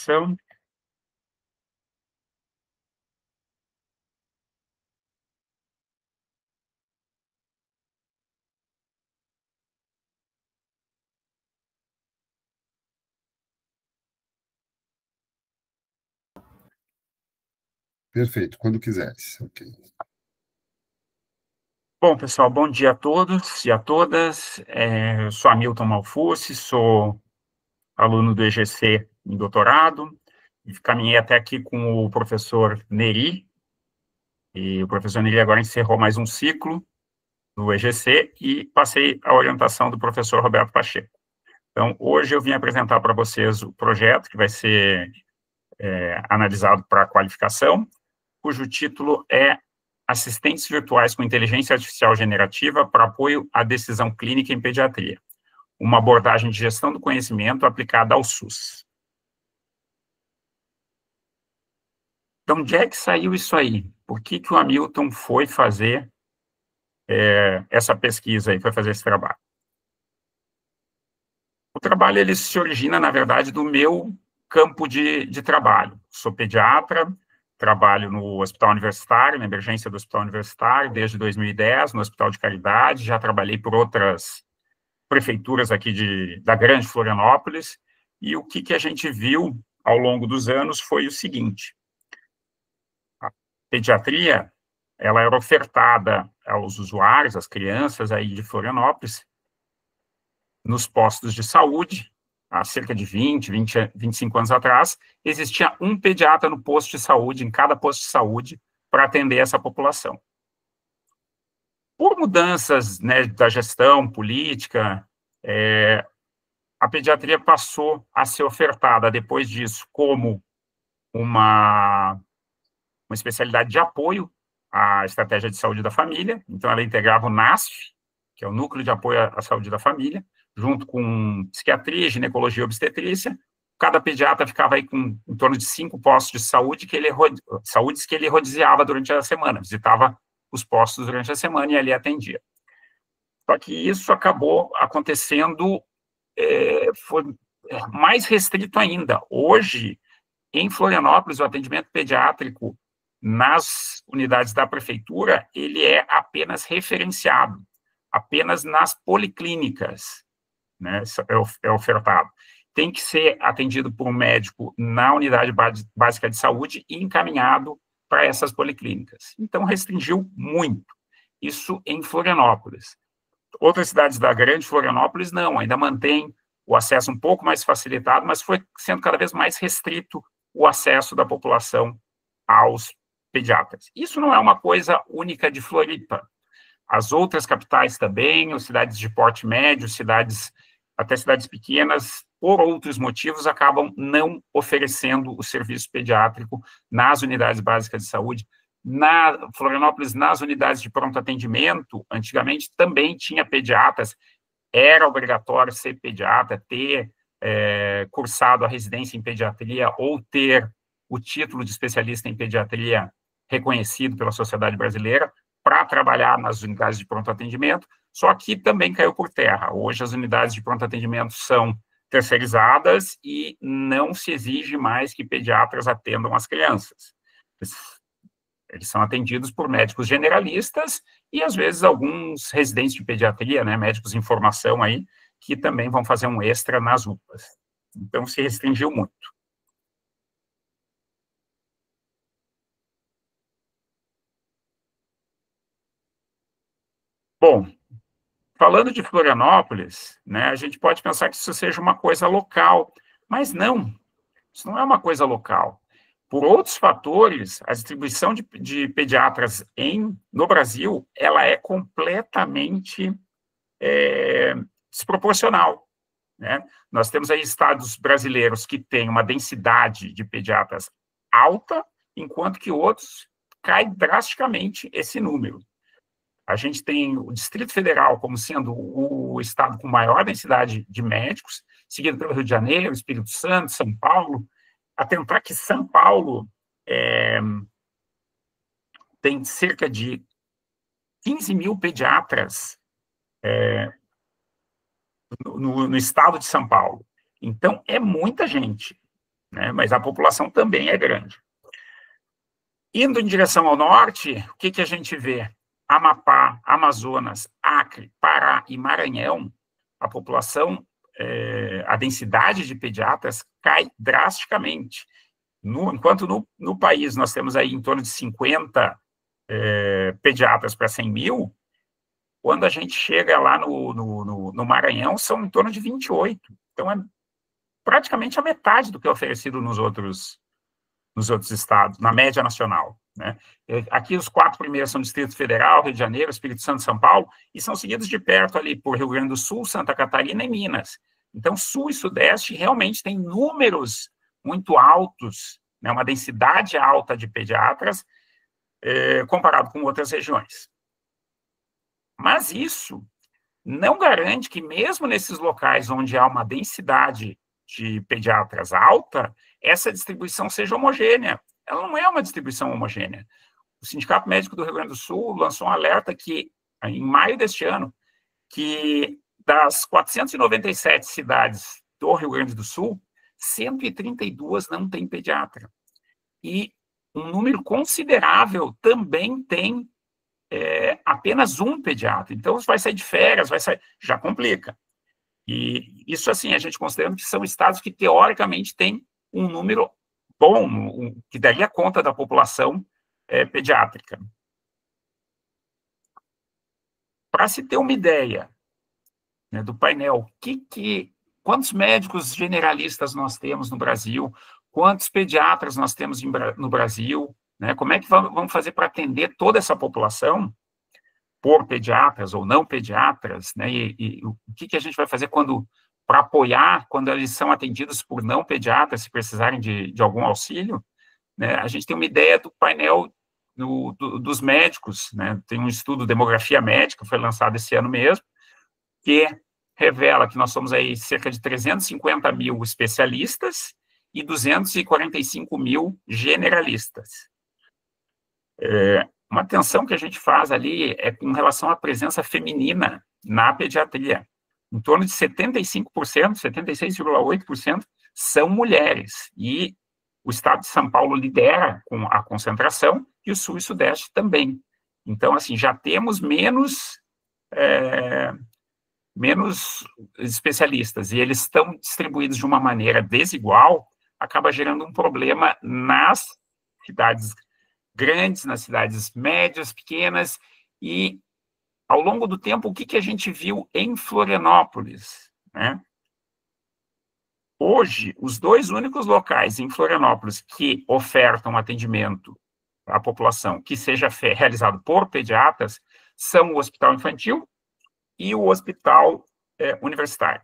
gravação. Perfeito, quando quiseres. Ok. Bom, pessoal, bom dia a todos e a todas. Eu sou Hamilton Malfucci, sou aluno do EGC em doutorado, e caminhei até aqui com o professor Neri, e o professor Neri agora encerrou mais um ciclo no EGC e passei a orientação do professor Roberto Pacheco. Então, hoje eu vim apresentar para vocês o projeto que vai ser analisado para qualificação, cujo título é Assistentes Virtuais com Inteligência Artificial Generativa para Apoio à Decisão Clínica em Pediatria, uma abordagem de gestão do conhecimento aplicada ao SUS. Então, onde é que saiu isso aí? Por que o Hamilton foi fazer essa pesquisa aí, foi fazer esse trabalho? O trabalho, ele se origina, na verdade, do meu campo de trabalho. Sou pediatra, trabalho no Hospital Universitário, na emergência do Hospital Universitário, desde 2010, no Hospital de Caridade, já trabalhei por outras prefeituras aqui da Grande Florianópolis, e o que a gente viu ao longo dos anos foi o seguinte: a pediatria, ela era ofertada aos usuários, às crianças aí de Florianópolis, nos postos de saúde. Há cerca de 25 anos atrás, existia um pediatra no posto de saúde, em cada posto de saúde, para atender essa população. Por mudanças, né, da gestão política, a pediatria passou a ser ofertada, depois disso, como uma especialidade de apoio à estratégia de saúde da família. Então, ela integrava o NASF, que é o Núcleo de Apoio à Saúde da Família, junto com psiquiatria, ginecologia e obstetrícia. Cada pediatra ficava aí com em torno de 5 postos de saúde que ele rodeava durante a semana, visitava os postos durante a semana e ali atendia. Só que isso acabou acontecendo, foi mais restrito ainda. Hoje, em Florianópolis, o atendimento pediátrico nas unidades da prefeitura, ele é apenas referenciado, apenas nas policlínicas, né, é ofertado. Tem que ser atendido por um médico na unidade básica de saúde e encaminhado para essas policlínicas. Então, restringiu muito. Isso em Florianópolis. Outras cidades da Grande Florianópolis, não, ainda mantém o acesso um pouco mais facilitado, mas foi sendo cada vez mais restrito o acesso da população aos pediatras. Isso não é uma coisa única de Floripa. As outras capitais também, ou cidades de porte médio, até cidades pequenas, por outros motivos, acabam não oferecendo o serviço pediátrico nas unidades básicas de saúde. Na Florianópolis, nas unidades de pronto atendimento, antigamente também tinha pediatras, era obrigatório ser pediatra, ter cursado a residência em pediatria ou ter o título de especialista em pediatria reconhecido pela Sociedade Brasileira para trabalhar nas unidades de pronto atendimento, só que também caiu por terra. Hoje as unidades de pronto atendimento são terceirizadas e não se exige mais que pediatras atendam as crianças. Eles são atendidos por médicos generalistas e, às vezes, alguns residentes de pediatria, né, médicos em formação aí, que também vão fazer um extra nas UPAs. Então, se restringiu muito. Bom, falando de Florianópolis, né, a gente pode pensar que isso seja uma coisa local, mas não, isso não é uma coisa local. Por outros fatores, a distribuição de pediatras no Brasil, ela é completamente desproporcional, né? Nós temos aí estados brasileiros que têm uma densidade de pediatras alta, enquanto que outros cai drasticamente esse número. A gente tem o Distrito Federal como sendo o estado com maior densidade de médicos, seguido pelo Rio de Janeiro, Espírito Santo, São Paulo. Atentar que São Paulo tem cerca de 15 mil pediatras no estado de São Paulo. Então, é muita gente. né? Mas a população também é grande. Indo em direção ao norte, o que a gente vê? Amapá, Amazonas, Acre, Pará e Maranhão, a população, a densidade de pediatras cai drasticamente. Enquanto no país nós temos aí em torno de 50 pediatras para 100 mil, quando a gente chega lá no Maranhão, são em torno de 28. Então, é praticamente a metade do que é oferecido nos outros estados, na média nacional, né? Aqui os 4 primeiros são Distrito Federal, Rio de Janeiro, Espírito Santo e São Paulo, e são seguidos de perto ali por Rio Grande do Sul, Santa Catarina e Minas. Então, Sul e Sudeste realmente têm números muito altos, né, uma densidade alta de pediatras, comparado com outras regiões. Mas isso não garante que, mesmo nesses locais onde há uma densidade de pediatras alta, essa distribuição seja homogênea. Ela não é uma distribuição homogênea. O Sindicato Médico do Rio Grande do Sul lançou um alerta que, em maio deste ano, que das 497 cidades do Rio Grande do Sul, 132 não têm pediatra. E um número considerável também tem apenas um pediatra. Então, vai sair de férias, já complica. E isso, assim, a gente considera que são estados que, teoricamente, têm um número bom, que daria conta da população pediátrica. Para se ter uma ideia, né, do painel, quantos médicos generalistas nós temos no Brasil, quantos pediatras nós temos no Brasil, né, como é que vamos fazer para atender toda essa população, por pediatras ou não pediatras, né, e o que a gente vai fazer para apoiar quando eles são atendidos por não pediatras, se precisarem de algum auxílio, né? A gente tem uma ideia do painel dos médicos, né? Tem um estudo Demografia Médica, foi lançado esse ano mesmo, que revela que nós somos aí cerca de 350 mil especialistas e 245 mil generalistas. Uma atenção que a gente faz ali é com relação à presença feminina na pediatria. Em torno de 75%, 76,8% são mulheres. E o estado de São Paulo lidera com a concentração e o Sul e Sudeste também. Então, assim, já temos menos especialistas e eles estão distribuídos de uma maneira desigual, acaba gerando um problema nas cidades grandes, nas cidades médias, pequenas, e ao longo do tempo, o que a gente viu em Florianópolis, né? Hoje, os 2 únicos locais em Florianópolis que ofertam atendimento à população que seja realizado por pediatras são o Hospital Infantil e o Hospital Universitário.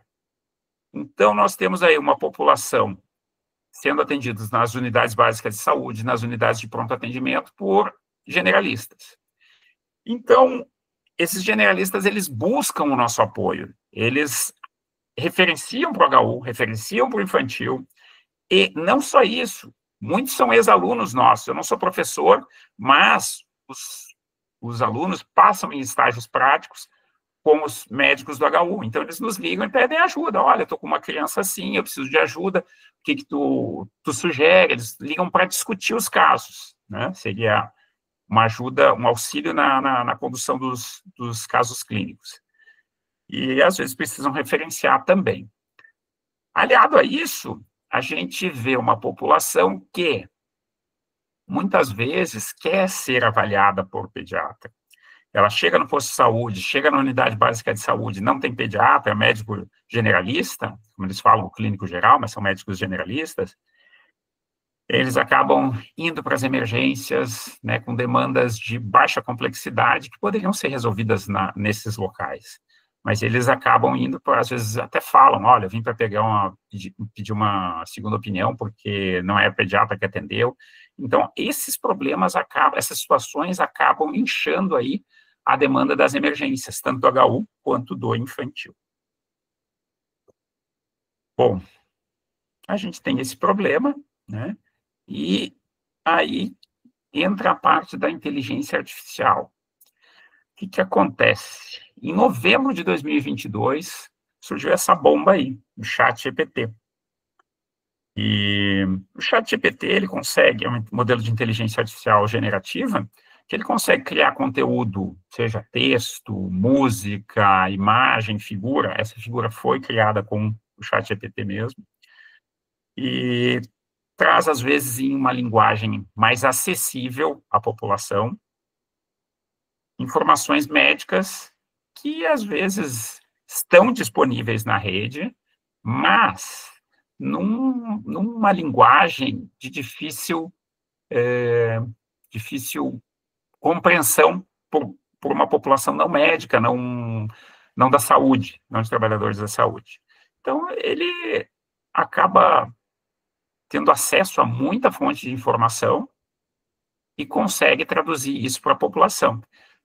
Então, nós temos aí uma população sendo atendidos nas unidades básicas de saúde, nas unidades de pronto atendimento, por generalistas. Então, esses generalistas, eles buscam o nosso apoio, eles referenciam para o HU, referenciam para o infantil, e não só isso, muitos são ex-alunos nossos, eu não sou professor, mas os alunos passam em estágios práticos com os médicos do HU, então eles nos ligam e pedem ajuda, olha, estou com uma criança assim, eu preciso de ajuda, o que tu sugere? Eles ligam para discutir os casos, né? Seria uma ajuda, um auxílio na condução dos casos clínicos. E, às vezes, precisam referenciar também. Aliado a isso, a gente vê uma população que, muitas vezes, quer ser avaliada por pediatra. Ela chega no posto de saúde, chega na unidade básica de saúde, não tem pediatra, é médico generalista, como eles falam, clínico geral, mas são médicos generalistas, eles acabam indo para as emergências, né, com demandas de baixa complexidade que poderiam ser resolvidas nesses locais. Mas eles acabam indo, às vezes até falam, olha, vim para pedir uma segunda opinião, porque não é a pediatra que atendeu. Então, esses problemas essas situações acabam inchando aí a demanda das emergências, tanto do HU quanto do infantil. Bom, a gente tem esse problema, né? E aí entra a parte da inteligência artificial. O que acontece? Em novembro de 2022, surgiu essa bomba aí, o ChatGPT. E o ChatGPT, ele consegue, é um modelo de inteligência artificial generativa, que ele consegue criar conteúdo, seja texto, música, imagem, figura. Essa figura foi criada com o ChatGPT mesmo. E traz, às vezes, em uma linguagem mais acessível à população, informações médicas que, às vezes, estão disponíveis na rede, mas numa linguagem de difícil compreensão por uma população não médica, não da saúde, não de trabalhadores da saúde. Então, ele acaba tendo acesso a muita fonte de informação e consegue traduzir isso para a população.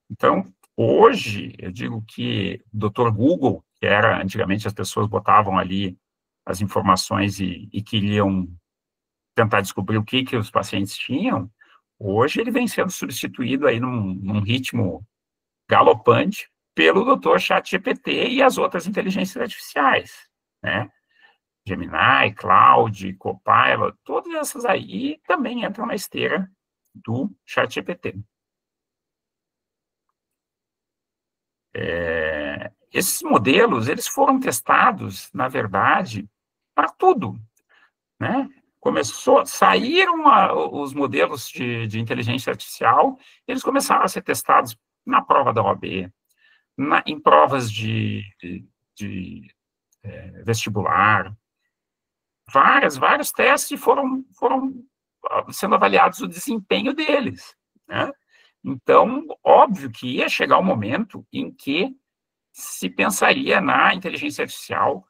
Então, hoje, eu digo que o Dr. Google, que era, antigamente as pessoas botavam ali as informações e queriam tentar descobrir o que os pacientes tinham, hoje ele vem sendo substituído aí num ritmo galopante pelo Dr. ChatGPT e as outras inteligências artificiais, né? Gemini, Claude, Copilot, todas essas aí também entram na esteira do ChatGPT. Esses modelos, eles foram testados, na verdade, para tudo, né? Saíram os modelos de inteligência artificial, eles começaram a ser testados na prova da OAB, em provas de vestibular, vários testes foram sendo avaliados o desempenho deles, né? Então, óbvio que ia chegar um momento em que se pensaria na inteligência artificial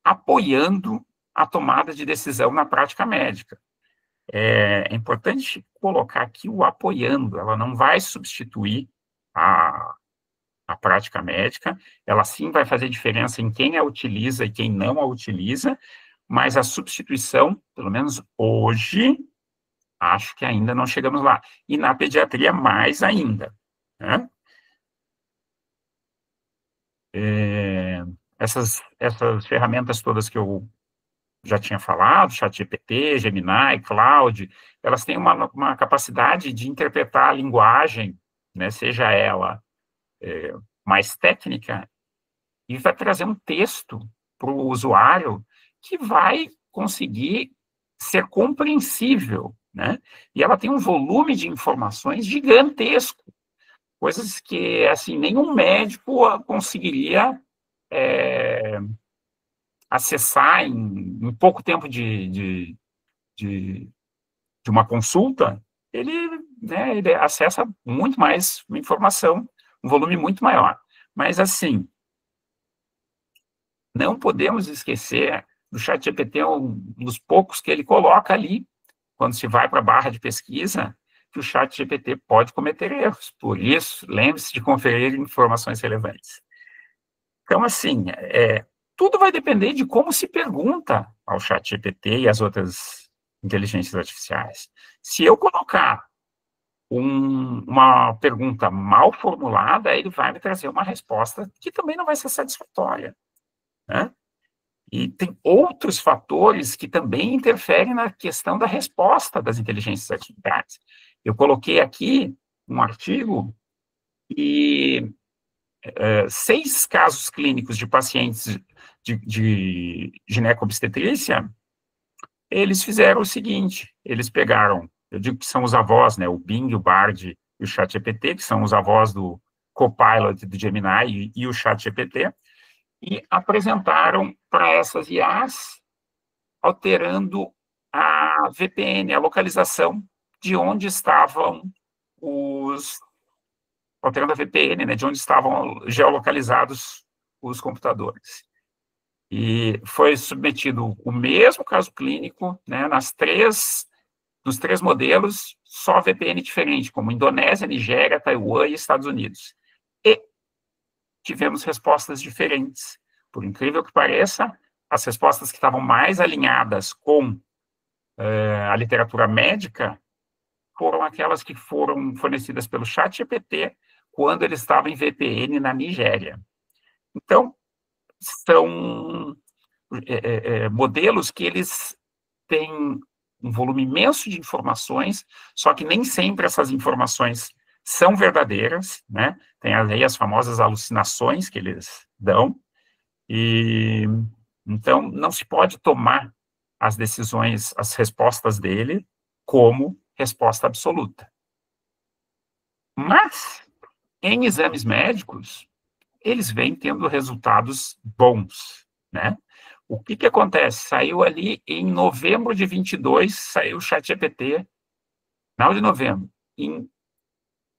apoiando a tomada de decisão na prática médica. É importante colocar aqui o apoiando, ela não vai substituir a prática médica, ela sim vai fazer diferença em quem a utiliza e quem não a utiliza, mas a substituição, pelo menos hoje, acho que ainda não chegamos lá. E na pediatria, mais ainda, né? Essas ferramentas todas que eu já tinha falado, ChatGPT, Gemini, Claude, elas têm uma capacidade de interpretar a linguagem, né, seja ela mais técnica, e vai trazer um texto para o usuário que vai conseguir ser compreensível, né? E ela tem um volume de informações gigantesco, coisas que, assim, nenhum médico conseguiria acessar em pouco tempo de uma consulta. Ele acessa muito mais informação, um volume muito maior. Mas, assim, não podemos esquecer do ChatGPT, um dos poucos que ele coloca ali, quando se vai para a barra de pesquisa, que o ChatGPT pode cometer erros. Por isso, lembre-se de conferir informações relevantes. Então, assim, tudo vai depender de como se pergunta ao ChatGPT e às outras inteligências artificiais. Se eu colocar uma pergunta mal formulada, ele vai me trazer uma resposta que também não vai ser satisfatória, né? E tem outros fatores que também interferem na questão da resposta das inteligências artificiais. Eu coloquei aqui um artigo e 6 casos clínicos de pacientes de ginecobstetrícia, eles fizeram o seguinte, eles pegaram, eu digo que são os avós, né, o Bing, o Bard e o ChatGPT, que são os avós do Copilot, do Gemini e o ChatGPT, e apresentaram para essas IAs, alterando a VPN, a localização de onde estavam alterando a VPN, né, de onde estavam geolocalizados os computadores. E foi submetido o mesmo caso clínico, né, nos 3 modelos, só VPN diferente, como Indonésia, Nigéria, Taiwan e Estados Unidos. E tivemos respostas diferentes. Por incrível que pareça, as respostas que estavam mais alinhadas com a literatura médica foram aquelas que foram fornecidas pelo ChatGPT quando ele estava em VPN na Nigéria. Então, são modelos que eles tem um volume imenso de informações, só que nem sempre essas informações são verdadeiras, né? Tem aí as famosas alucinações que eles dão, e então não se pode tomar as decisões, as respostas dele como resposta absoluta. Mas, em exames médicos, eles vêm tendo resultados bons, né? O que acontece? Saiu ali em novembro de 22, saiu o ChatGPT, final de novembro. Em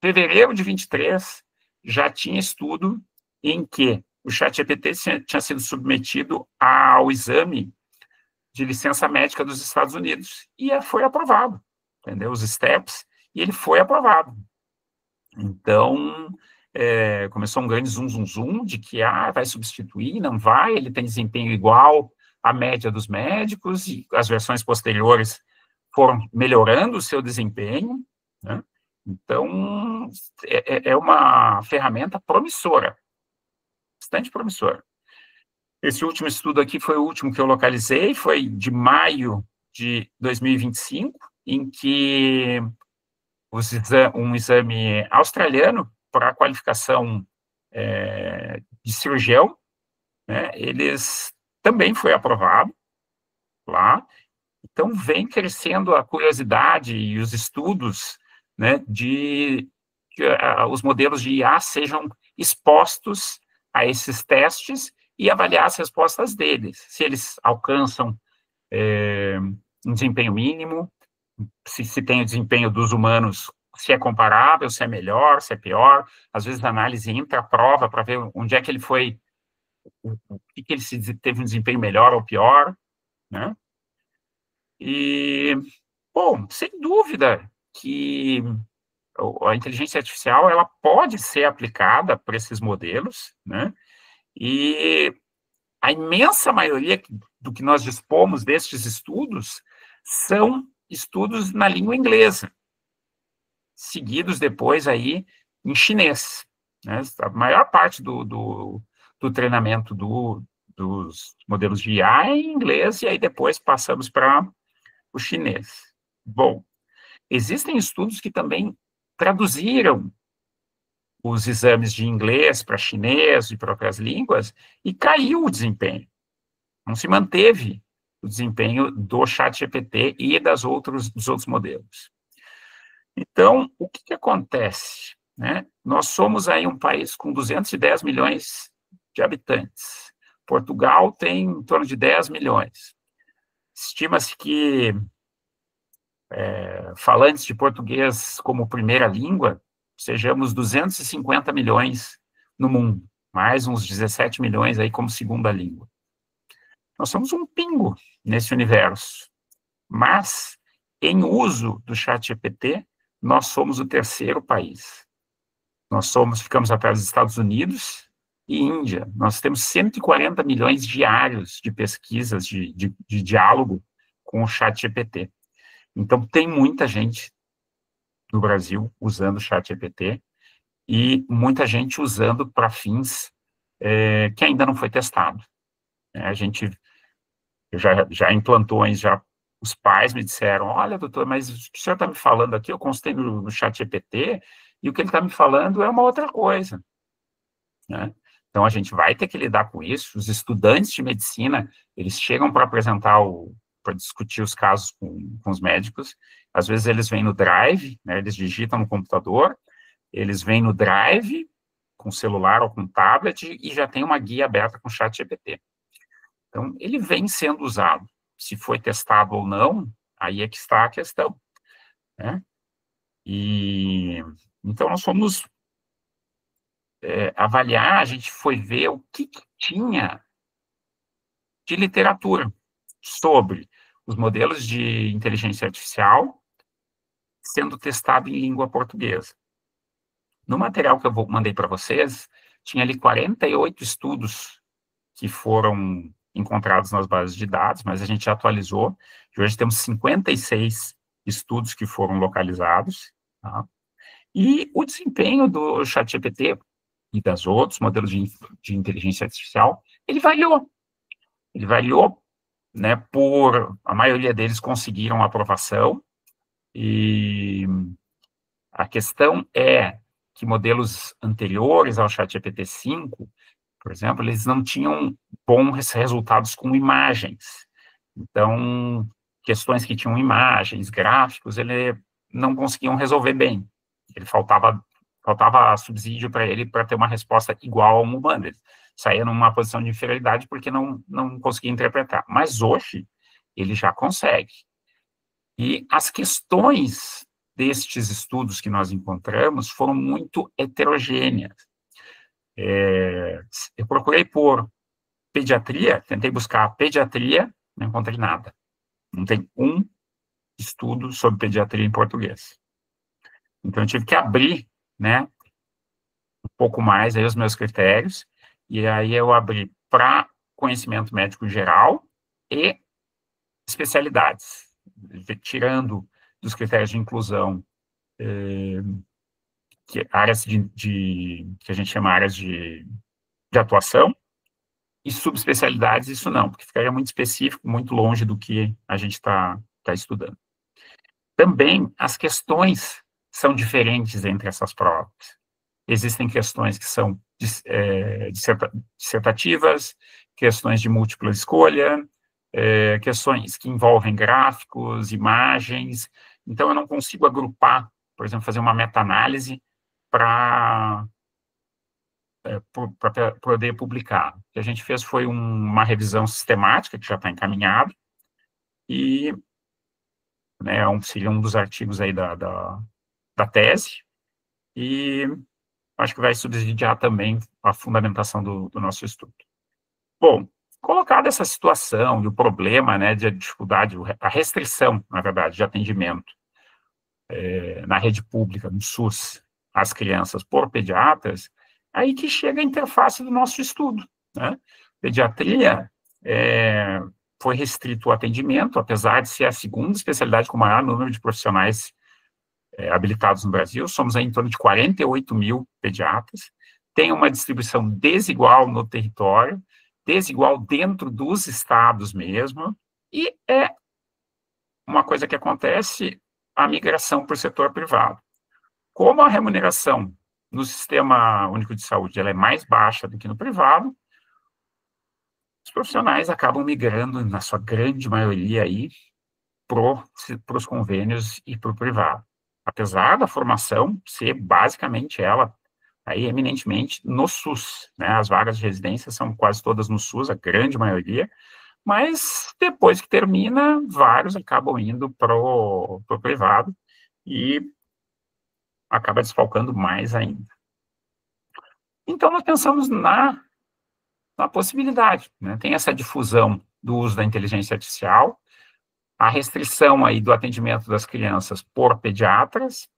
fevereiro de 23, já tinha estudo em que o ChatGPT tinha sido submetido ao exame de licença médica dos Estados Unidos e foi aprovado, entendeu? Os STEPS, e ele foi aprovado. Então, começou um grande zum de que vai substituir, não vai, ele tem desempenho igual à média dos médicos, e as versões posteriores foram melhorando o seu desempenho, né? Então, é uma ferramenta promissora, bastante promissora. Esse último estudo aqui foi o último que eu localizei, foi de maio de 2025, em que um exame australiano para a qualificação de cirurgião, né, eles também foi aprovado lá. Então, vem crescendo a curiosidade e os estudos, né, de que os modelos de IA sejam expostos a esses testes e avaliar as respostas deles, se eles alcançam um desempenho mínimo, se tem o desempenho dos humanos, se é comparável, se é melhor, se é pior. Às vezes a análise entra à prova para ver onde é que ele foi, o que ele teve um desempenho melhor ou pior, né? E, bom, sem dúvida que a inteligência artificial ela pode ser aplicada para esses modelos, né? E a imensa maioria do que nós dispomos destes estudos são estudos na língua inglesa, seguidos depois aí em chinês, né? A maior parte do treinamento dos modelos de IA é em inglês, e aí depois passamos para o chinês. Bom, existem estudos que também traduziram os exames de inglês para chinês e para outras línguas, e caiu o desempenho. Não se manteve o desempenho do ChatGPT e dos outros modelos. Então, o que acontece, né? Nós somos aí um país com 210 milhões de habitantes. Portugal tem em torno de 10 milhões. Estima-se que falantes de português como primeira língua sejamos 250 milhões no mundo, mais uns 17 milhões aí como segunda língua. Nós somos um pingo nesse universo, mas em uso do ChatGPT, nós somos o terceiro país. Ficamos atrás dos Estados Unidos e Índia. Nós temos 140 milhões diários de pesquisas, de diálogo com o ChatGPT. Então, tem muita gente no Brasil usando o ChatGPT e muita gente usando para fins que ainda não foi testado. A gente já implantou, já os pais me disseram, olha, doutor, mas o que o senhor está me falando aqui, eu consultei no ChatGPT, e o que ele está me falando é uma outra coisa, né? Então, a gente vai ter que lidar com isso. Os estudantes de medicina, eles chegam para para discutir os casos com os médicos. Às vezes, eles vêm no Drive, né, eles digitam no computador, eles vêm no Drive, com celular ou com tablet, e já tem uma guia aberta com o ChatGPT. Então, ele vem sendo usado. Se foi testado ou não, aí é que está a questão, né? E então nós fomos avaliar, a gente foi ver o que tinha de literatura sobre os modelos de inteligência artificial sendo testado em língua portuguesa. No material que eu mandei para vocês, tinha ali 48 estudos que foram encontrados nas bases de dados, mas a gente já atualizou, e hoje temos 56 estudos que foram localizados, tá? E o desempenho do ChatGPT e das outros modelos de inteligência artificial, ele variou né, a maioria deles conseguiram aprovação, e a questão é que modelos anteriores ao ChatGPT-5, por exemplo, eles não tinham bons resultados com imagens. Então, questões que tinham imagens, gráficos, ele não conseguiam resolver bem. Ele faltava subsídio para ele para ter uma resposta igual a um humano. Ele saía numa posição de inferioridade porque não conseguia interpretar. Mas hoje, ele já consegue. E as questões destes estudos que nós encontramos foram muito heterogêneas. Eu procurei por pediatria, tentei buscar pediatria, não encontrei nada. Não tem um estudo sobre pediatria em português. Então, eu tive que abrir, né, um pouco mais aí os meus critérios, e aí eu abri para conhecimento médico geral e especialidades, tirando dos critérios de inclusão, áreas que a gente chama áreas de atuação, e subespecialidades, isso não, porque ficaria muito específico, muito longe do que a gente está estudando. Também, as questões são diferentes entre essas provas. Existem questões que são dissertativas, questões de múltipla escolha, questões que envolvem gráficos, imagens. Então, eu não consigo agrupar, por exemplo, fazer uma meta-análise para poder publicar. O que a gente fez foi uma revisão sistemática, que já está encaminhada, e né, seria um dos artigos aí da tese, e acho que vai subsidiar também a fundamentação do nosso estudo. Bom, colocada essa situação e o problema, né, de dificuldade, a restrição, na verdade, de atendimento na rede pública, no SUS, às crianças por pediatras, aí que chega a interface do nosso estudo, né? Pediatria foi restrito o atendimento, apesar de ser a segunda especialidade com o maior número de profissionais habilitados no Brasil, somos aí em torno de 48 mil pediatras, tem uma distribuição desigual no território, desigual dentro dos estados mesmo, e é uma coisa que acontece, a migração para o setor privado. Como a remuneração no Sistema Único de Saúde ela é mais baixa do que no privado, os profissionais acabam migrando, na sua grande maioria, para os convênios e para o privado. Apesar da formação ser basicamente ela, aí eminentemente no SUS, né? As vagas de residência são quase todas no SUS, a grande maioria, mas depois que termina, vários acabam indo para o privado e acaba desfalcando mais ainda. Então, nós pensamos na possibilidade, né? Tem essa difusão do uso da inteligência artificial, a restrição aí do atendimento das crianças por pediatras,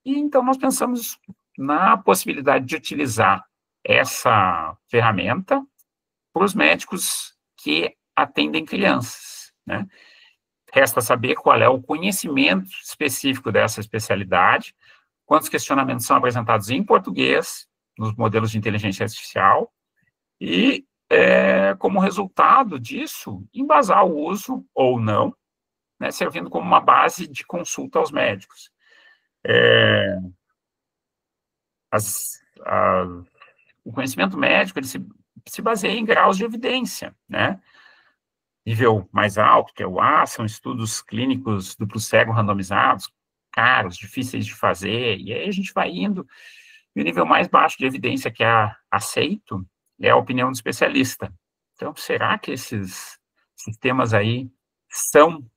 e então nós pensamos na possibilidade de utilizar essa ferramenta para os médicos que atendem crianças, né? Resta saber qual é o conhecimento específico dessa especialidade, quantos questionamentos são apresentados em português nos modelos de inteligência artificial, e, como resultado disso, embasar o uso ou não, né, servindo como uma base de consulta aos médicos. O conhecimento médico ele se baseia em graus de evidência, né? Nível mais alto, que é o A, são estudos clínicos duplo cego randomizados, caros, difíceis de fazer, e aí a gente vai indo, e o nível mais baixo de evidência que é aceito é a opinião do especialista. Então, será que esses sistemas aí são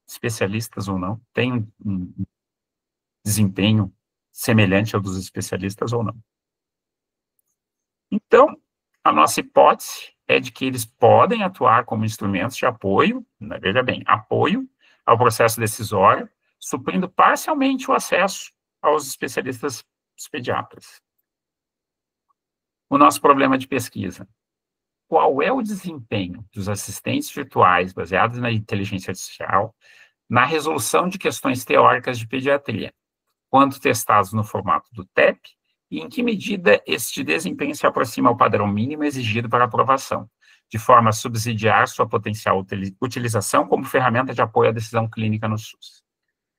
especialistas ou não? Têm um desempenho semelhante ao dos especialistas ou não? Então, a nossa hipótese é de que eles podem atuar como instrumentos de apoio, né, veja bem, apoio ao processo decisório, suprindo parcialmente o acesso aos especialistas pediatras. O nosso problema de pesquisa. Qual é o desempenho dos assistentes virtuais baseados na inteligência artificial na resolução de questões teóricas de pediatria, quando testados no formato do TEP, e em que medida este desempenho se aproxima ao padrão mínimo exigido para aprovação, de forma a subsidiar sua potencial utilização como ferramenta de apoio à decisão clínica no SUS.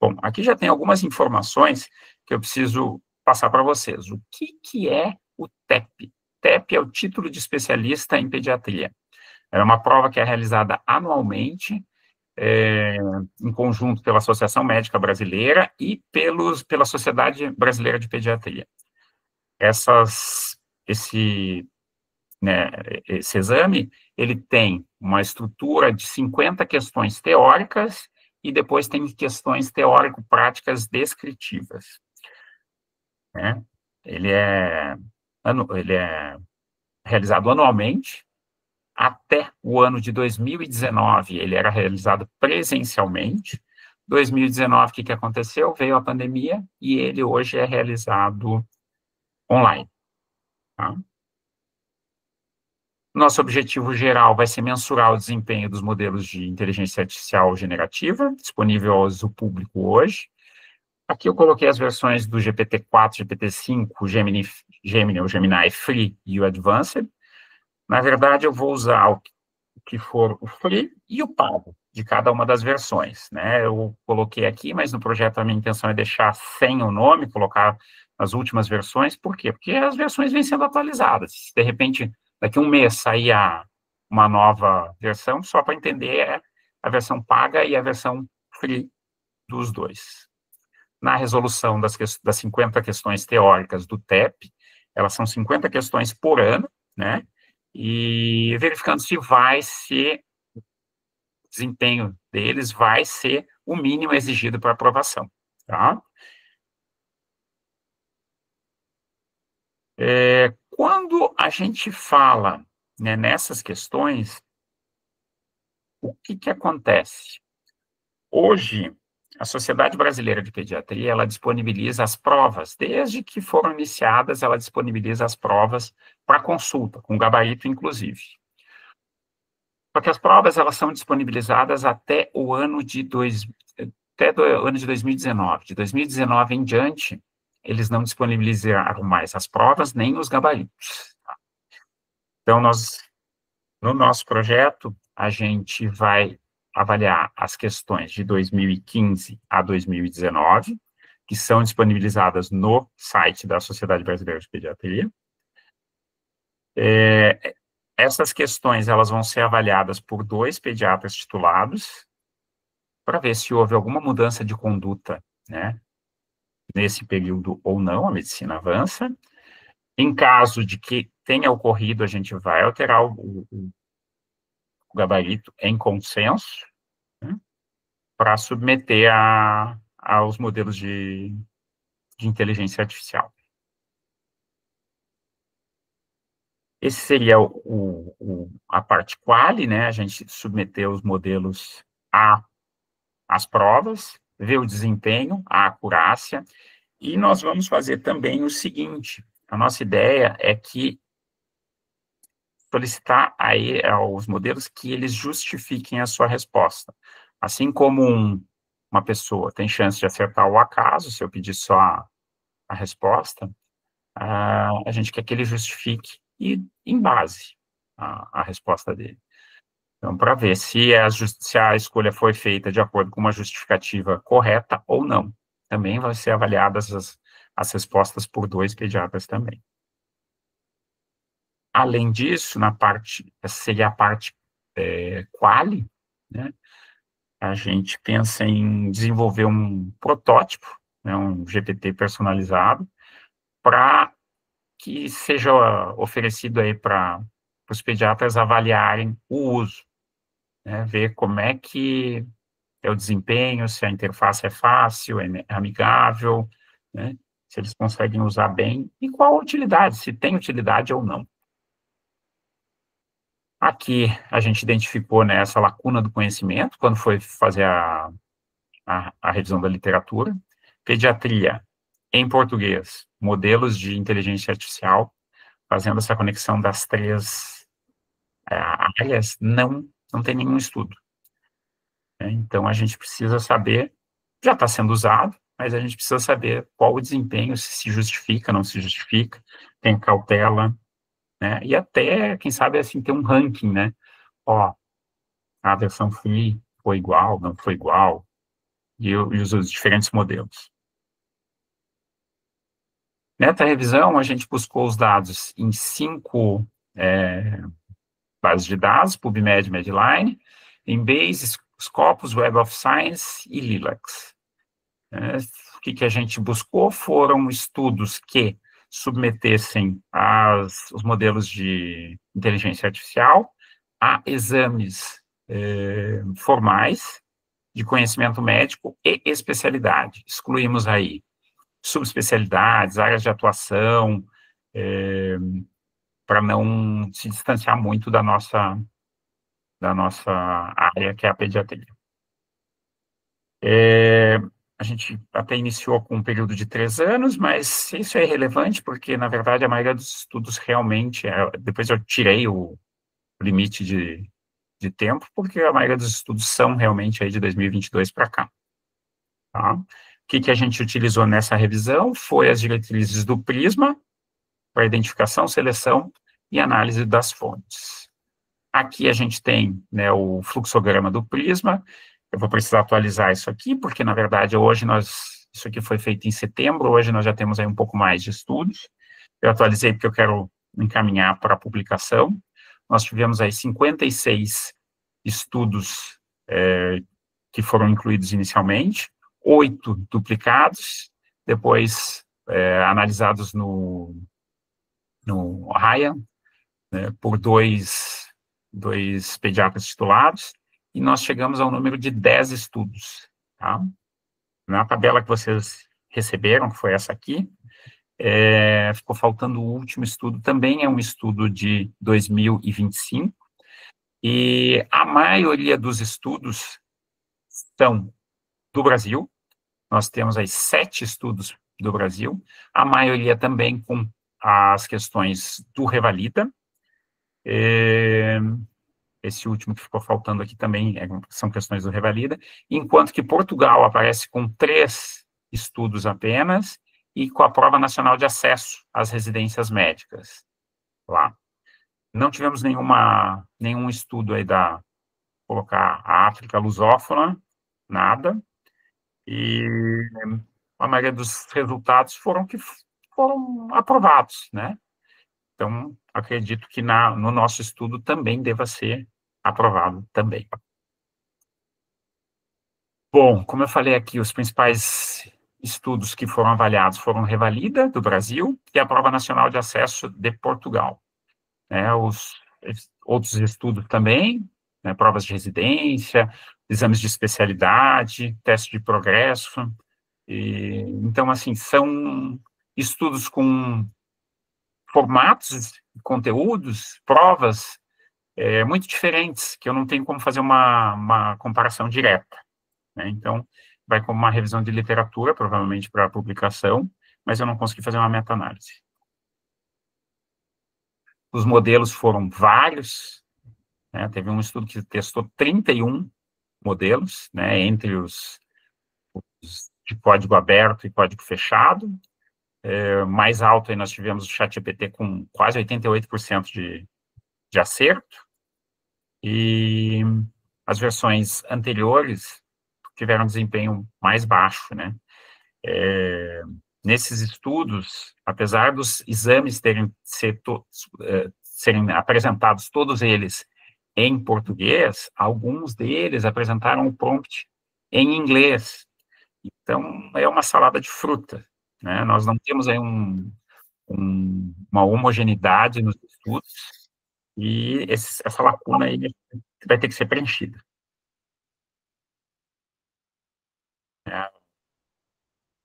Bom, aqui já tem algumas informações que eu preciso passar para vocês. O que é o TEP? TEP é o Título de Especialista em Pediatria. É uma prova que é realizada anualmente, em conjunto pela Associação Médica Brasileira e pela Sociedade Brasileira de Pediatria. Esse exame, ele tem uma estrutura de 50 questões teóricas e depois tem questões teórico-práticas descritivas. Né? Ele é realizado anualmente. Até o ano de 2019, ele era realizado presencialmente. 2019, o que aconteceu? Veio a pandemia e ele hoje é realizado online. Tá? Nosso objetivo geral vai ser mensurar o desempenho dos modelos de inteligência artificial generativa, disponível ao público hoje. Aqui eu coloquei as versões do GPT-4, GPT-5, Gemini ou Gemini Free e o Advanced. Na verdade, eu vou usar o que for o Free e o pago de cada uma das versões, né? Eu coloquei aqui, mas no projeto a minha intenção é deixar sem o nome, colocar as últimas versões. Por quê? Porque as versões vêm sendo atualizadas. Se de repente, daqui a um mês sair uma nova versão, só para entender a versão paga e a versão Free dos dois. Na resolução das 50 questões teóricas do TEP, elas são 50 questões por ano, né? E verificando se o desempenho deles vai ser o mínimo exigido para aprovação, tá? Quando a gente fala, né, nessas questões, o que acontece? Hoje, a Sociedade Brasileira de Pediatria, ela disponibiliza as provas, desde que foram iniciadas, ela disponibiliza as provas para consulta, com gabarito, inclusive. Só que as provas, elas são disponibilizadas até o ano de 2019. De 2019 em diante, eles não disponibilizaram mais as provas, nem os gabaritos. Tá? Então, no nosso projeto, a gente vai avaliar as questões de 2015 a 2019, que são disponibilizadas no site da Sociedade Brasileira de Pediatria. Essas questões, elas vão ser avaliadas por 2 pediatras titulados, para ver se houve alguma mudança de conduta, né, nesse período ou não, a medicina avança. Em caso de que tenha ocorrido, a gente vai alterar o gabarito em consenso, né, para submeter aos modelos de inteligência artificial. Esse seria a parte quali, né? A gente submeteu os modelos às provas, ver o desempenho, a acurácia, e nós vamos fazer também o seguinte: a nossa ideia é que solicitar aí aos modelos que eles justifiquem a sua resposta. Assim como uma pessoa tem chance de acertar o acaso, se eu pedir só a resposta, a gente quer que ele justifique e embase a resposta dele. Então, para ver se a escolha foi feita de acordo com uma justificativa correta ou não. Também vai ser avaliadas as respostas por 2 pediatras também. Além disso, seria a parte quali, né? A gente pensa em desenvolver um protótipo, né, um GPT personalizado, para que seja oferecido aí para os pediatras avaliarem o uso, né, ver como é que é o desempenho, se a interface é fácil, é amigável, né, se eles conseguem usar bem, e qual a utilidade, se tem utilidade ou não. Aqui a gente identificou, né, essa lacuna do conhecimento, quando foi fazer a revisão da literatura. Pediatria, em português, modelos de inteligência artificial, fazendo essa conexão das 3 áreas, não tem nenhum estudo. Então, a gente precisa saber, já está sendo usado, mas a gente precisa saber qual o desempenho, se justifica, não se justifica, tem cautela, né? E até, quem sabe, assim, ter um ranking, né? ó, a versão free foi igual, não foi igual, e os diferentes modelos. Nessa revisão, a gente buscou os dados em 5 bases de dados, PubMed, Medline, Embase, Scopus, Web of Science e Lilacs. O que a gente buscou foram estudos que submetessem os modelos de inteligência artificial a exames formais de conhecimento médico e especialidade. Excluímos aí subespecialidades, áreas de atuação, para não se distanciar muito da nossa área, que é a pediatria. A gente até iniciou com um período de 3 anos, mas isso é irrelevante, porque, na verdade, a maioria dos estudos realmente, depois eu tirei o limite de tempo, porque a maioria dos estudos são realmente aí de 2022 para cá. Tá? O que a gente utilizou nessa revisão foi as diretrizes do PRISMA, para identificação, seleção e análise das fontes. Aqui a gente tem, né, o fluxograma do Prisma. Eu vou precisar atualizar isso aqui, porque, na verdade, isso aqui foi feito em setembro, hoje nós já temos aí um pouco mais de estudos. Eu atualizei porque eu quero encaminhar para a publicação. Nós tivemos aí 56 estudos que foram incluídos inicialmente, 8 duplicados, depois analisados no Ryan, né, por dois pediatras titulados, e nós chegamos ao número de 10 estudos. Tá? Na tabela que vocês receberam, que foi essa aqui, ficou faltando o último estudo, também é um estudo de 2025, e a maioria dos estudos são do Brasil. Nós temos aí 7 estudos do Brasil, a maioria também com as questões do Revalida. Esse último que ficou faltando aqui também são questões do Revalida, enquanto que Portugal aparece com 3 estudos apenas e com a Prova Nacional de Acesso às Residências Médicas lá. Não tivemos nenhum estudo aí colocar a África lusófona, nada, e a maioria dos resultados foram aprovados, né? Então, acredito que no nosso estudo também deva ser aprovado também. Bom, como eu falei aqui, os principais estudos que foram avaliados foram Revalida, do Brasil, e a Prova Nacional de Acesso de Portugal. Os outros estudos também, né, provas de residência, exames de especialidade, teste de progresso. Então, assim, são estudos com formatos, conteúdos, provas muito diferentes, que eu não tenho como fazer uma comparação direta. Né? Então, vai como uma revisão de literatura, provavelmente para publicação, mas eu não consegui fazer uma meta-análise. Os modelos foram vários, né? Teve um estudo que testou 31 modelos, né, entre os de código aberto e código fechado. Mais alto aí nós tivemos o ChatGPT com quase 88% de acerto, e as versões anteriores tiveram desempenho mais baixo, né? Nesses estudos, apesar dos exames serem apresentados todos eles em português, alguns deles apresentaram o prompt em inglês. Então, é uma salada de fruta, né? Nós não temos aí uma homogeneidade nos estudos, e essa lacuna aí vai ter que ser preenchida.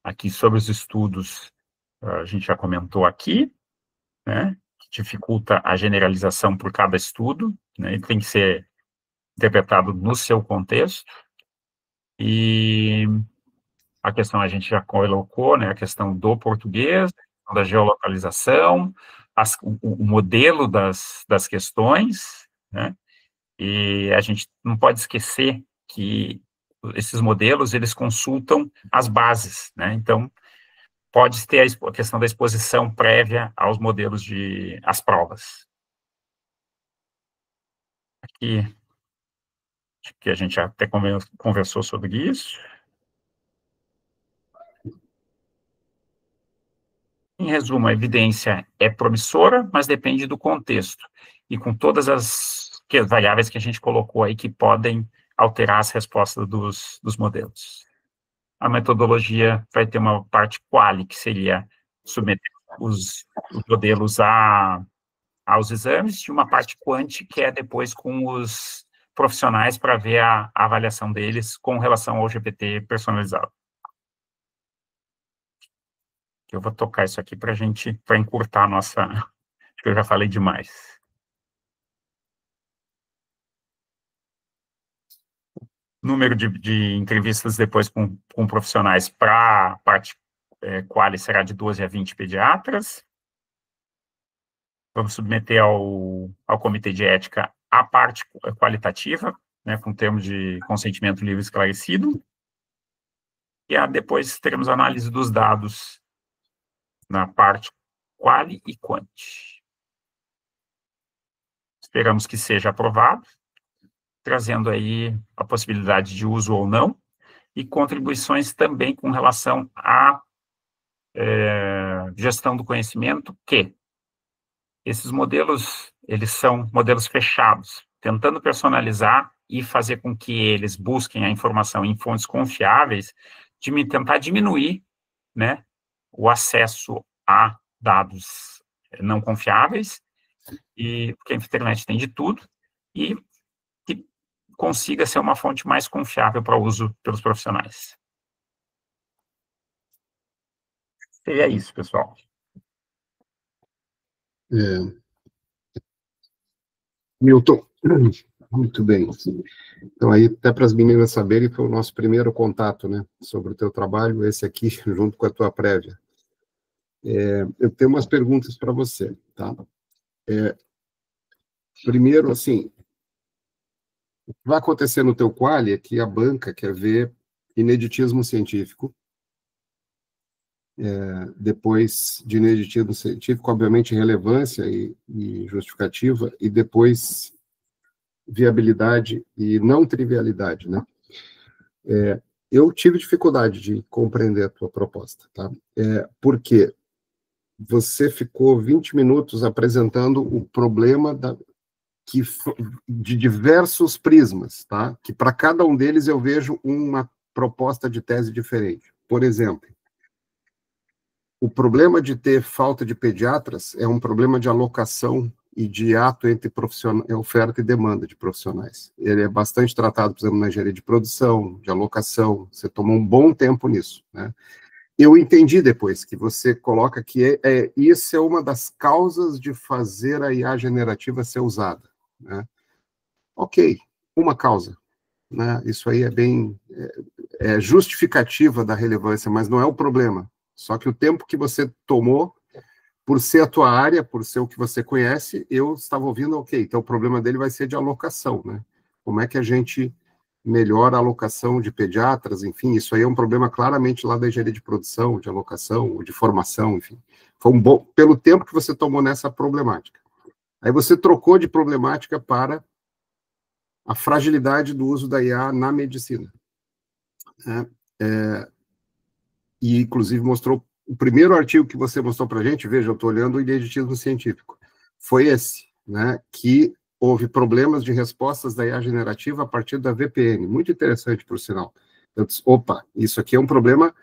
Aqui sobre os estudos, a gente já comentou aqui, né, que dificulta a generalização por cada estudo, né, ele tem que ser interpretado no seu contexto, e a questão a gente já colocou, né, a questão do português, da geolocalização, o modelo das questões, né, e a gente não pode esquecer que esses modelos, eles consultam as bases, né, então pode ter a questão da exposição prévia aos modelos às provas. que a gente já até conversou sobre isso. Em resumo, a evidência é promissora, mas depende do contexto, e com todas as variáveis que a gente colocou aí que podem alterar as respostas dos modelos. A metodologia vai ter uma parte quali, que seria submeter os modelos aos exames, e uma parte quanti, que é depois com os profissionais para ver a avaliação deles com relação ao GPT personalizado. Eu vou tocar isso aqui para encurtar a nossa... Acho que eu já falei demais. Número de entrevistas depois com profissionais para a parte quali será de 12 a 20 pediatras. Vamos submeter ao comitê de ética a parte qualitativa, né, com termo de consentimento livre esclarecido. E depois teremos a análise dos dados na parte quali e quanti. Esperamos que seja aprovado, trazendo aí a possibilidade de uso ou não, e contribuições também com relação à gestão do conhecimento, que esses modelos, eles são modelos fechados, tentando personalizar e fazer com que eles busquem a informação em fontes confiáveis, tentar diminuir, né, o acesso a dados não confiáveis, e porque a internet tem de tudo, e que consiga ser uma fonte mais confiável para uso pelos profissionais. Seria isso, pessoal. Milton, muito bem. Então, aí, até para as meninas saberem, foi o nosso primeiro contato, né, sobre o teu trabalho, esse aqui, junto com a tua prévia. Eu tenho umas perguntas para você, tá? Primeiro, assim, o que vai acontecer no teu quali é que a banca quer ver ineditismo científico, depois de ineditismo científico, obviamente, relevância e justificativa, e depois viabilidade e não trivialidade, né? Eu tive dificuldade de compreender a tua proposta, tá? Porque você ficou 20 minutos apresentando o problema de diversos prismas, tá? Que para cada um deles eu vejo uma proposta de tese diferente. Por exemplo, o problema de ter falta de pediatras é um problema de alocação e de ato entre oferta e demanda de profissionais. Ele é bastante tratado, por exemplo, na engenharia de produção, de alocação, você tomou um bom tempo nisso, né? Eu entendi depois que você coloca que isso é uma das causas de fazer a IA generativa ser usada, né? Ok, uma causa, né? Isso aí é bem justificativa da relevância, mas não é o problema. Só que o tempo que você tomou, por ser a tua área, por ser o que você conhece, eu estava ouvindo, ok, então o problema dele vai ser de alocação, né? Como é que a gente melhora a alocação de pediatras, enfim, isso aí é um problema claramente lá da engenharia de produção, de alocação, de formação, enfim. Foi pelo tempo que você tomou nessa problemática. Aí você trocou de problemática para a fragilidade do uso da IA na medicina, né? E, inclusive, mostrou o primeiro artigo que você mostrou para a gente, veja, eu estou olhando o ineditismo científico, foi esse, né, que houve problemas de respostas da IA generativa a partir da VPN, muito interessante, por sinal. Eu disse, opa, isso aqui é um problema.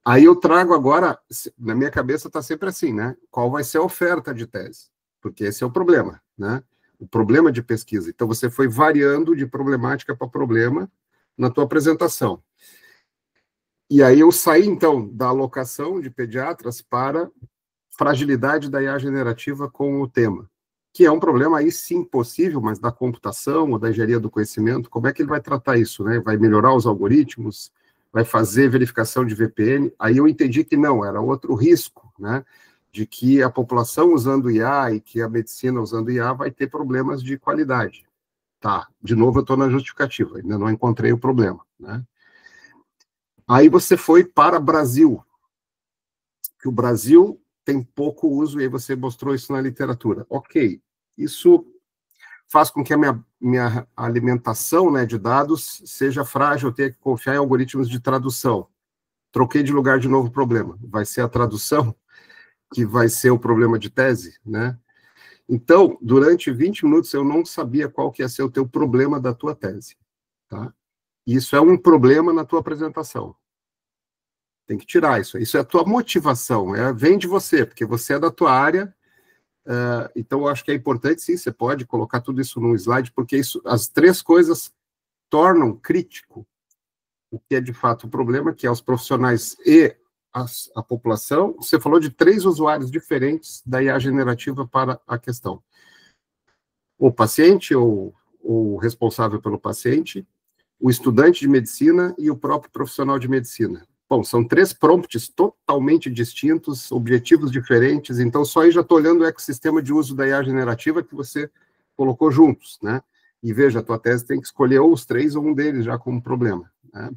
Aí eu trago agora, na minha cabeça está sempre assim, né, qual vai ser a oferta de tese, porque esse é o problema, né, o problema de pesquisa. Então, você foi variando de problemática para problema na tua apresentação. E aí eu saí, então, da alocação de pediatras para fragilidade da IA generativa com o tema, que é um problema aí sim possível, mas da computação ou da engenharia do conhecimento, como é que ele vai tratar isso, né? Vai melhorar os algoritmos, vai fazer verificação de VPN? Aí eu entendi que não, era outro risco, né? De que a população usando IA e que a medicina usando IA vai ter problemas de qualidade. Tá, de novo eu estou na justificativa, ainda não encontrei o problema, né? Aí você foi para o Brasil, que o Brasil tem pouco uso, e aí você mostrou isso na literatura. Ok, isso faz com que a minha alimentação, né, de dados seja frágil, eu tenha que confiar em algoritmos de tradução. Troquei de lugar de novo o problema. Vai ser a tradução que vai ser o problema de tese, né? Então, durante 20 minutos, eu não sabia qual que ia ser o teu problema da tua tese, tá? Isso é um problema na tua apresentação. Tem que tirar isso. Isso é a tua motivação, vem de você, porque você é da tua área. Então, eu acho que é importante, sim, você pode colocar tudo isso num slide, porque as três coisas tornam crítico o que é de fato o problema, que é os profissionais e a população. Você falou de 3 usuários diferentes da IA generativa para a questão. O paciente, ou o responsável pelo paciente, o estudante de medicina e o próprio profissional de medicina. Bom, são 3 prompts totalmente distintos, objetivos diferentes, então só aí já estou olhando o ecossistema de uso da IA generativa que você colocou juntos, né? E veja, a tua tese tem que escolher ou os 3 ou um deles já como problema, né?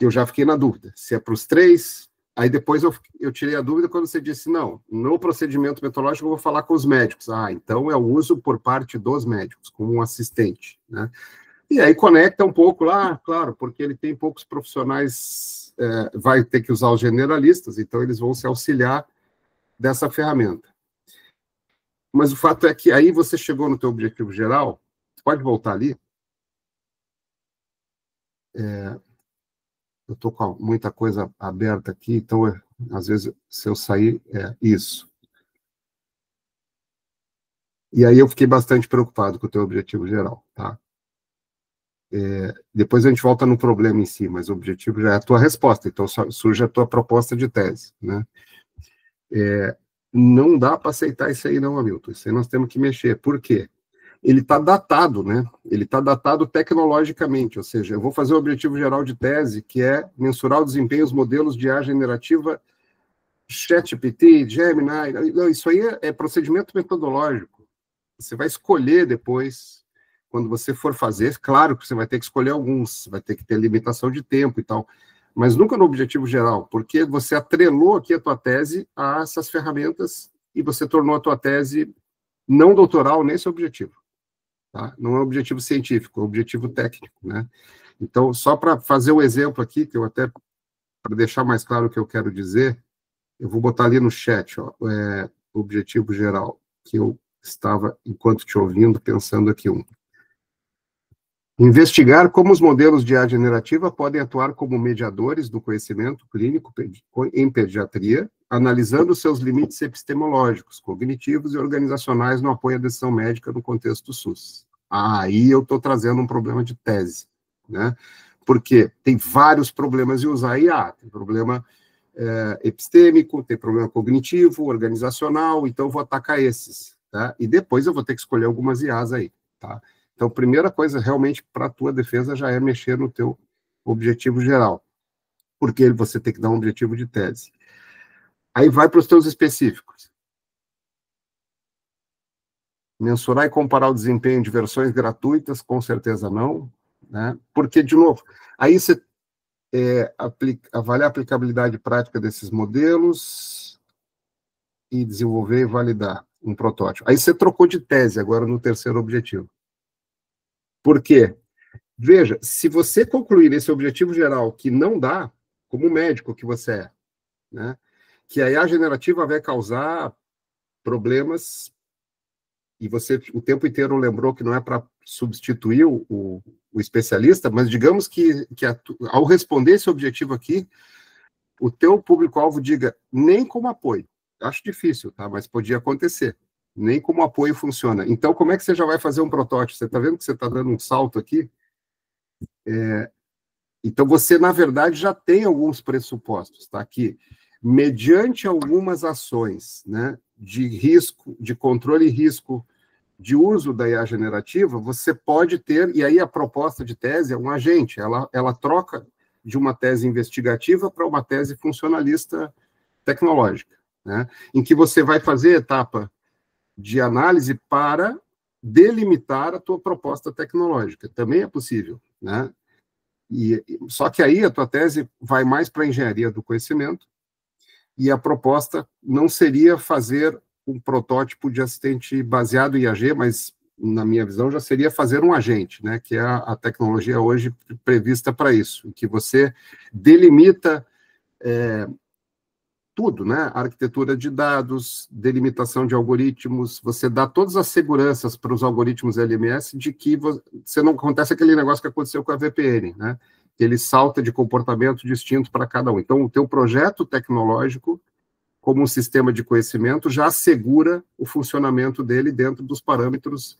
Eu já fiquei na dúvida, se é para os 3, aí depois eu tirei a dúvida quando você disse, não, no procedimento metodológico eu vou falar com os médicos. Então é o uso por parte dos médicos, como um assistente, né? E aí conecta um pouco lá, claro, porque ele tem poucos profissionais, vai ter que usar os generalistas, então eles vão se auxiliar dessa ferramenta. Mas o fato é que aí você chegou no teu objetivo geral, pode voltar ali. Eu estou com muita coisa aberta aqui, então, às vezes, se eu sair, isso. E aí eu fiquei bastante preocupado com o teu objetivo geral, tá? Depois a gente volta no problema em si, mas o objetivo já é a tua resposta, então surge a tua proposta de tese, né? Não dá para aceitar isso aí não, Hamilton, isso aí nós temos que mexer. Por quê? Ele está datado, né? Ele está datado tecnologicamente, ou seja, eu vou fazer o objetivo geral de tese, que é mensurar o desempenho dos modelos de IA generativa ChatGPT, Gemini. Não, isso aí é procedimento metodológico. Você vai escolher depois, quando você for fazer, claro que você vai ter que escolher alguns, vai ter que ter limitação de tempo e tal, mas nunca no objetivo geral, porque você atrelou aqui a tua tese a essas ferramentas e você tornou a tua tese não doutoral nesse objetivo. Tá? Não é um objetivo científico, é um objetivo técnico, né? Então, só para fazer o exemplo aqui, que eu até, para deixar mais claro o que eu quero dizer, eu vou botar ali no chat, ó, o objetivo geral, que eu estava, enquanto te ouvindo, pensando aqui Investigar como os modelos de IA generativa podem atuar como mediadores do conhecimento clínico em pediatria, analisando seus limites epistemológicos, cognitivos e organizacionais no apoio à decisão médica no contexto SUS. Aí eu estou trazendo um problema de tese, né? Porque tem vários problemas de usar IA. Tem problema epistêmico, tem problema cognitivo, organizacional, então eu vou atacar esses, tá? E depois eu vou ter que escolher algumas IAs aí, tá? Então, a primeira coisa, realmente, para a tua defesa, já é mexer no teu objetivo geral, porque você tem que dar um objetivo de tese. Aí vai para os teus específicos. Mensurar e comparar o desempenho de versões gratuitas, com certeza não, né? Porque, de novo, aí você avaliar a aplicabilidade prática desses modelos e desenvolver e validar um protótipo. Aí você trocou de tese agora no terceiro objetivo. Por quê? Veja, se você concluir esse objetivo geral que não dá, como médico que você é, né, que a IA generativa vai causar problemas, e você o tempo inteiro lembrou que não é para substituir o especialista, mas digamos que ao responder esse objetivo aqui, o teu público-alvo diga, nem como apoio. Acho difícil, tá? Mas podia acontecer. Nem como apoio funciona. Então, como é que você já vai fazer um protótipo? Você está vendo que você está dando um salto aqui? Então, você, na verdade, já tem alguns pressupostos, tá? Que, mediante algumas ações, né, de risco, de controle e risco de uso da IA generativa, você pode ter, e aí a proposta de tese é um agente, ela troca de uma tese investigativa para uma tese funcionalista tecnológica, né? Em que você vai fazer etapa de análise para delimitar a tua proposta tecnológica. Também é possível, né? Só que aí a tua tese vai mais para a engenharia do conhecimento e a proposta não seria fazer um protótipo de assistente baseado em IAG, mas na minha visão, já seria fazer um agente, né, que é a tecnologia hoje prevista para isso, que você delimita tudo, né, arquitetura de dados, delimitação de algoritmos, você dá todas as seguranças para os algoritmos LMS de que você não acontece aquele negócio que aconteceu com a VPN, né, que ele salta de comportamento distinto para cada um. Então, o teu projeto tecnológico, como um sistema de conhecimento, já assegura o funcionamento dele dentro dos parâmetros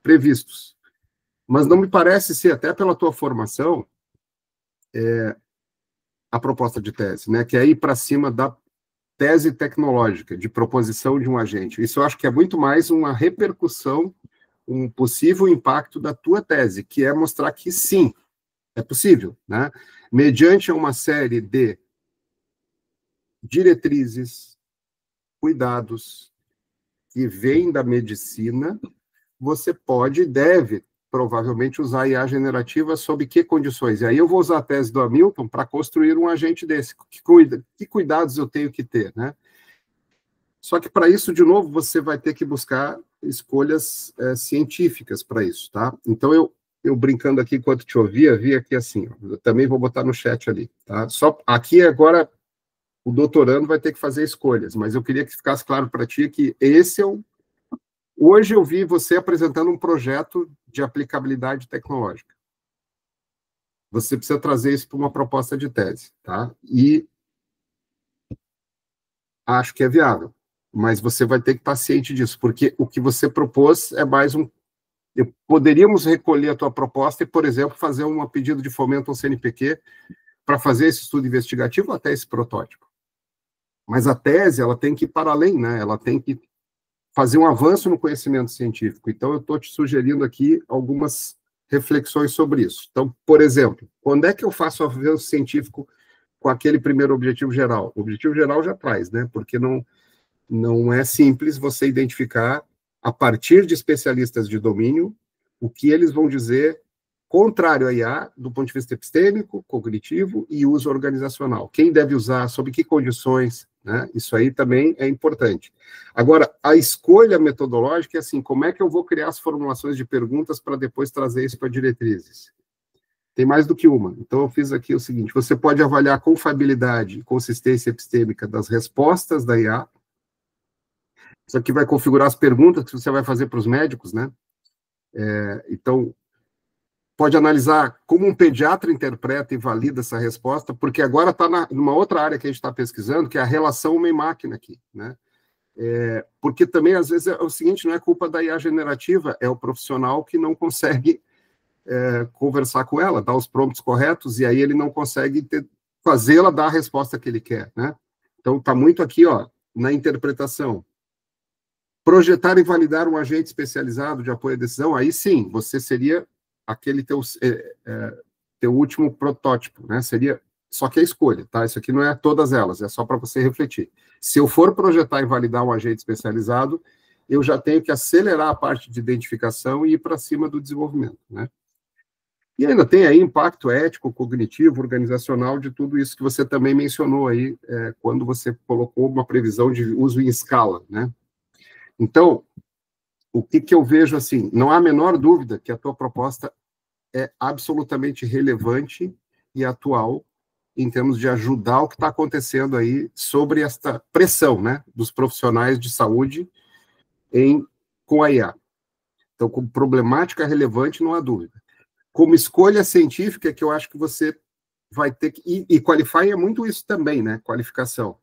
previstos. Mas não me parece ser, até pela tua formação, a proposta de tese, né, que é ir para cima da tese tecnológica, de proposição de um agente. Isso eu acho que é muito mais uma repercussão, um possível impacto da tua tese, que é mostrar que sim, é possível, né? Mediante uma série de diretrizes, cuidados que vêm da medicina, você pode e deve, provavelmente, usar a IA generativa sob que condições? E aí eu vou usar a tese do Hamilton para construir um agente desse. Que cuidados eu tenho que ter, né? Só que, para isso, de novo, você vai ter que buscar escolhas científicas para isso, tá? Então, eu brincando aqui enquanto te ouvia, vi aqui assim, ó, eu também vou botar no chat ali, tá? Só aqui, agora, o doutorando vai ter que fazer escolhas, mas eu queria que ficasse claro para ti que esse é o... Hoje eu vi você apresentando um projeto de aplicabilidade tecnológica. Você precisa trazer isso para uma proposta de tese, tá? E acho que é viável, mas você vai ter que estar ciente disso, porque o que você propôs é mais um... Poderíamos recolher a tua proposta e, por exemplo, fazer um pedido de fomento ao CNPq para fazer esse estudo investigativo até esse protótipo. Mas a tese, ela tem que ir para além, né? Ela tem que fazer um avanço no conhecimento científico. Então, eu estou te sugerindo aqui algumas reflexões sobre isso. Então, por exemplo, quando é que eu faço o avanço científico com aquele primeiro objetivo geral? O objetivo geral já traz, né? Porque não é simples você identificar, a partir de especialistas de domínio, o que eles vão dizer contrário à IA, do ponto de vista epistêmico, cognitivo e uso organizacional. Quem deve usar, sob que condições, né? Isso aí também é importante. Agora, a escolha metodológica é assim, como é que eu vou criar as formulações de perguntas para depois trazer isso para diretrizes? Tem mais do que uma. Então, eu fiz aqui o seguinte, você pode avaliar a confiabilidade e consistência epistêmica das respostas da IA. Isso aqui vai configurar as perguntas que você vai fazer para os médicos, né? Então, pode analisar como um pediatra interpreta e valida essa resposta, porque agora está numa outra área que a gente está pesquisando, que é a relação homem-máquina aqui, né? Porque também, às vezes, é o seguinte, não é culpa da IA generativa, é o profissional que não consegue conversar com ela, dar os prompts corretos, e aí ele não consegue fazê-la dar a resposta que ele quer, né? Então, está muito aqui, ó, na interpretação. Projetar e validar um agente especializado de apoio à decisão, aí sim, você seria aquele teu último protótipo, né? Seria só que a escolha, tá? Isso aqui não é todas elas, é só para você refletir. Se eu for projetar e validar um agente especializado, eu já tenho que acelerar a parte de identificação e ir para cima do desenvolvimento, né? E ainda tem aí impacto ético, cognitivo, organizacional de tudo isso que você também mencionou aí, quando você colocou uma previsão de uso em escala, né? Então, o que eu vejo assim, não há a menor dúvida que a tua proposta é absolutamente relevante e atual em termos de ajudar o que está acontecendo aí sobre esta pressão, né, dos profissionais de saúde com a IA. Então, como problemática relevante, não há dúvida. Como escolha científica, que eu acho que você vai ter que... E qualifying é muito isso também, né, qualificação.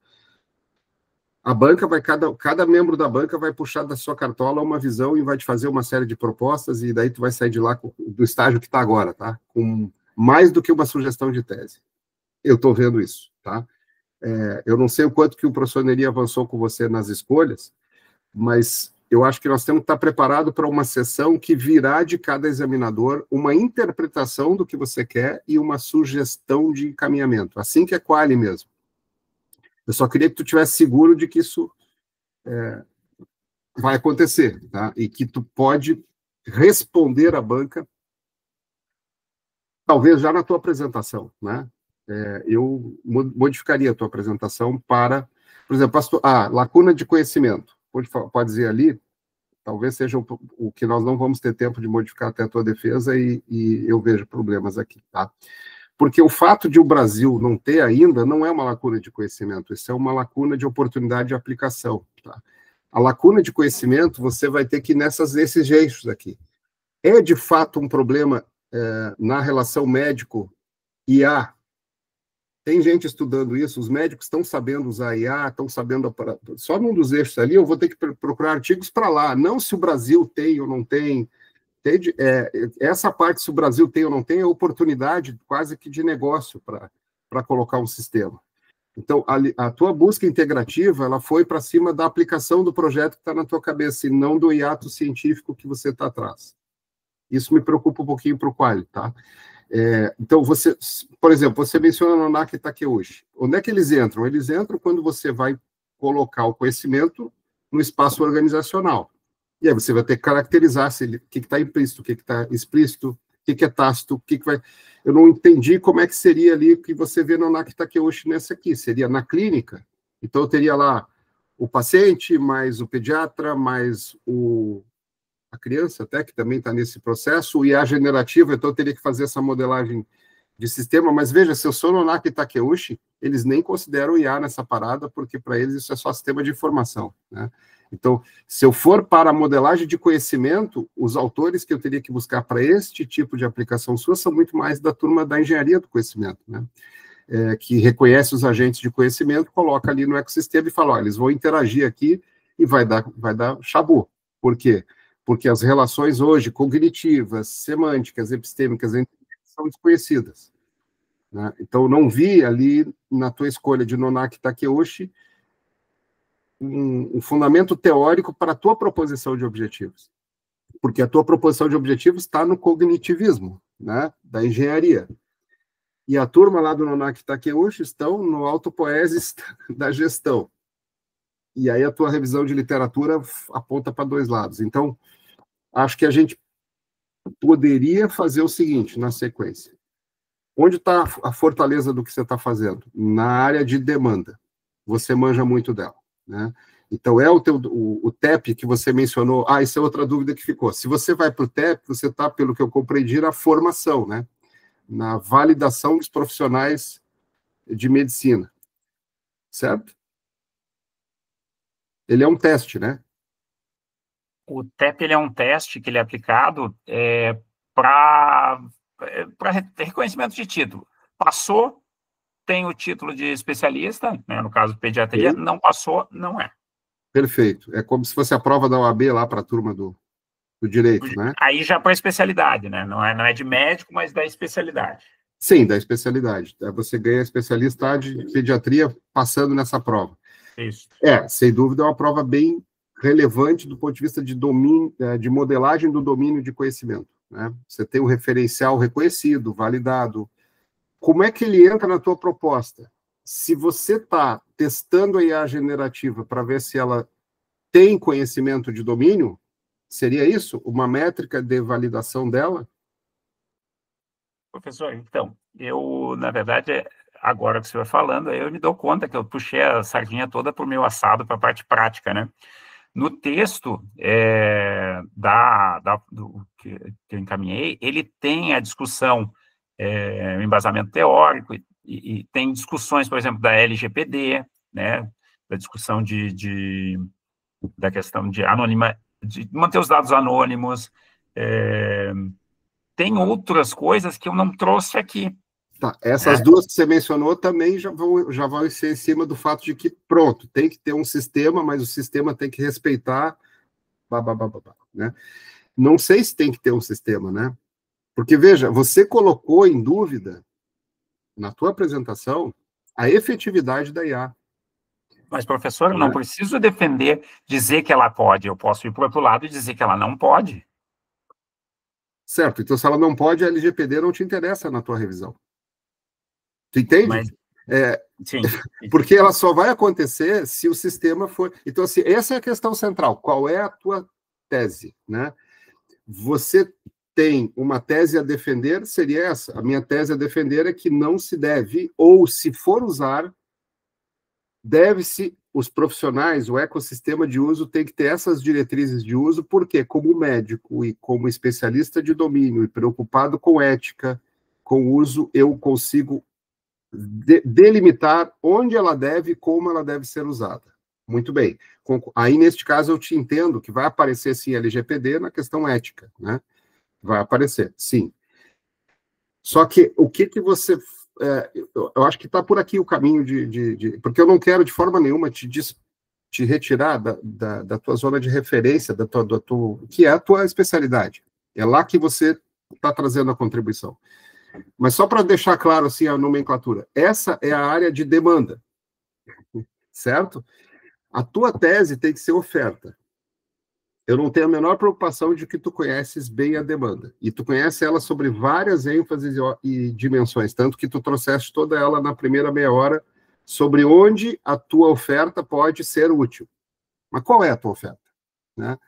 A banca vai, cada membro da banca vai puxar da sua cartola uma visão e vai te fazer uma série de propostas, e daí tu vai sair de lá do estágio que está agora, tá? Com mais do que uma sugestão de tese. Eu estou vendo isso, tá? Eu não sei o quanto que o professor Neri avançou com você nas escolhas, mas eu acho que nós temos que estar preparados para uma sessão que virá de cada examinador uma interpretação do que você quer e uma sugestão de encaminhamento. Assim que é quali mesmo. Eu só queria que tu tivesse seguro de que isso vai acontecer, tá? E que tu pode responder à banca, talvez já na tua apresentação, né? Eu modificaria a tua apresentação para, por exemplo, lacuna de conhecimento. Pode dizer ali, talvez seja o que nós não vamos ter tempo de modificar até a tua defesa, e eu vejo problemas aqui, tá? Porque o fato de o Brasil não ter ainda não é uma lacuna de conhecimento, isso é uma lacuna de oportunidade de aplicação, tá? A lacuna de conhecimento, você vai ter que ir nesses eixos aqui. É, de fato, um problema na relação médico-IA. Tem gente estudando isso, os médicos estão sabendo usar IA, estão sabendo... Só num dos eixos ali, eu vou ter que procurar artigos para lá, não se o Brasil tem ou não tem. Essa parte, se o Brasil tem ou não tem, é oportunidade quase que de negócio para colocar um sistema. Então, a tua busca integrativa, ela foi para cima da aplicação do projeto que está na tua cabeça, e não do hiato científico que você está atrás. Isso me preocupa um pouquinho para o Quali, tá? Então, por exemplo, você menciona Nonak e Takeuchi. Onde é que eles entram? Eles entram quando você vai colocar o conhecimento no espaço organizacional. E aí você vai ter que caracterizar o que está implícito, o que está explícito, o que é tácito, o que vai... Eu não entendi como é que seria ali o que você vê no Nonak Takeuchi nessa aqui. Seria na clínica. Então, eu teria lá o paciente, mais o pediatra, mais a criança, até, que também está nesse processo, o IA generativo, então eu teria que fazer essa modelagem de sistema, mas veja, se eu sou Nonak Takeuchi, eles nem consideram IA nessa parada, porque para eles isso é só sistema de informação, né? Então, se eu for para a modelagem de conhecimento, os autores que eu teria que buscar para este tipo de aplicação sua são muito mais da turma da engenharia do conhecimento, né? Que reconhece os agentes de conhecimento, coloca ali no ecossistema e fala, eles vão interagir aqui e vai dar chabu. Por quê? Porque as relações hoje, cognitivas, semânticas, epistêmicas, são desconhecidas, né? Então, não vi ali, na tua escolha de Nonak Takeuchi, um fundamento teórico para a tua proposição de objetivos. Porque a tua proposição de objetivos está no cognitivismo, né, da engenharia. E a turma lá do Nonak Takeuchi estão no autopoiesis da gestão. E aí a tua revisão de literatura aponta para dois lados. Então, acho que a gente poderia fazer o seguinte, na sequência. Onde está a fortaleza do que você está fazendo? Na área de demanda. Você manja muito dela, né? Então, o TEP que você mencionou. Isso é outra dúvida que ficou. Se você vai para o TEP, você está, pelo que eu compreendi, na formação, né? Na validação dos profissionais de medicina. Certo? Ele é um teste, né? O TEP ele é um teste que ele é aplicado para reconhecimento de título. Passou, tem o título de especialista, né, no caso pediatria, não passou, não é. Perfeito. É como se fosse a prova da OAB lá para a turma do direito, né? Aí já para a especialidade, né? Não é de médico, mas da especialidade. Sim, da especialidade. Você ganha especialista de pediatria passando nessa prova. Isso. Sem dúvida, é uma prova bem relevante do ponto de vista de domínio, de modelagem do domínio de conhecimento, né? Você tem um referencial reconhecido, validado. Como é que ele entra na tua proposta? Se você está testando a IA generativa para ver se ela tem conhecimento de domínio, seria isso? Uma métrica de validação dela? Professor, então, na verdade, agora que você vai falando, eu me dou conta que eu puxei a sardinha toda para o meu assado, para a parte prática, né? No texto do que eu encaminhei, ele tem a discussão, o embasamento teórico, e tem discussões, por exemplo, da LGPD, né, da discussão da questão de manter os dados anônimos. Tem outras coisas que eu não trouxe aqui. Tá, essas duas que você mencionou também já vão ser em cima do fato de que, pronto, tem que ter um sistema, mas o sistema tem que respeitar, né? Não sei se tem que ter um sistema, né? Porque, veja, você colocou em dúvida, na tua apresentação, a efetividade da IA. Mas, professor, eu não preciso dizer que ela pode, eu posso ir para o outro lado e dizer que ela não pode. Certo, então se ela não pode, a LGPD não te interessa na tua revisão. Tu entende? Mas, sim. Porque ela só vai acontecer se o sistema for... Então, assim, essa é a questão central. Qual é a tua tese, né? Você tem uma tese a defender, seria essa. A minha tese a defender é que não se deve, ou se for usar, deve-se os profissionais, o ecossistema de uso tem que ter essas diretrizes de uso, porque como médico e como especialista de domínio e preocupado com ética, com uso, eu consigo delimitar onde ela deve e como ela deve ser usada. Muito bem. Aí, neste caso, eu te entendo que vai aparecer, sim, LGPD na questão ética, né? Vai aparecer, sim. Só que o que você... eu acho que está por aqui o caminho porque eu não quero, de forma nenhuma, te retirar da tua zona de referência, que é a tua especialidade. É lá que você está trazendo a contribuição. Mas só para deixar claro assim, a nomenclatura, essa é a área de demanda, certo? A tua tese tem que ser oferta. Eu não tenho a menor preocupação de que tu conheces bem a demanda. E tu conhece ela sobre várias ênfases e dimensões, tanto que tu trouxeste toda ela na primeira meia hora sobre onde a tua oferta pode ser útil. Mas qual é a tua oferta? Né?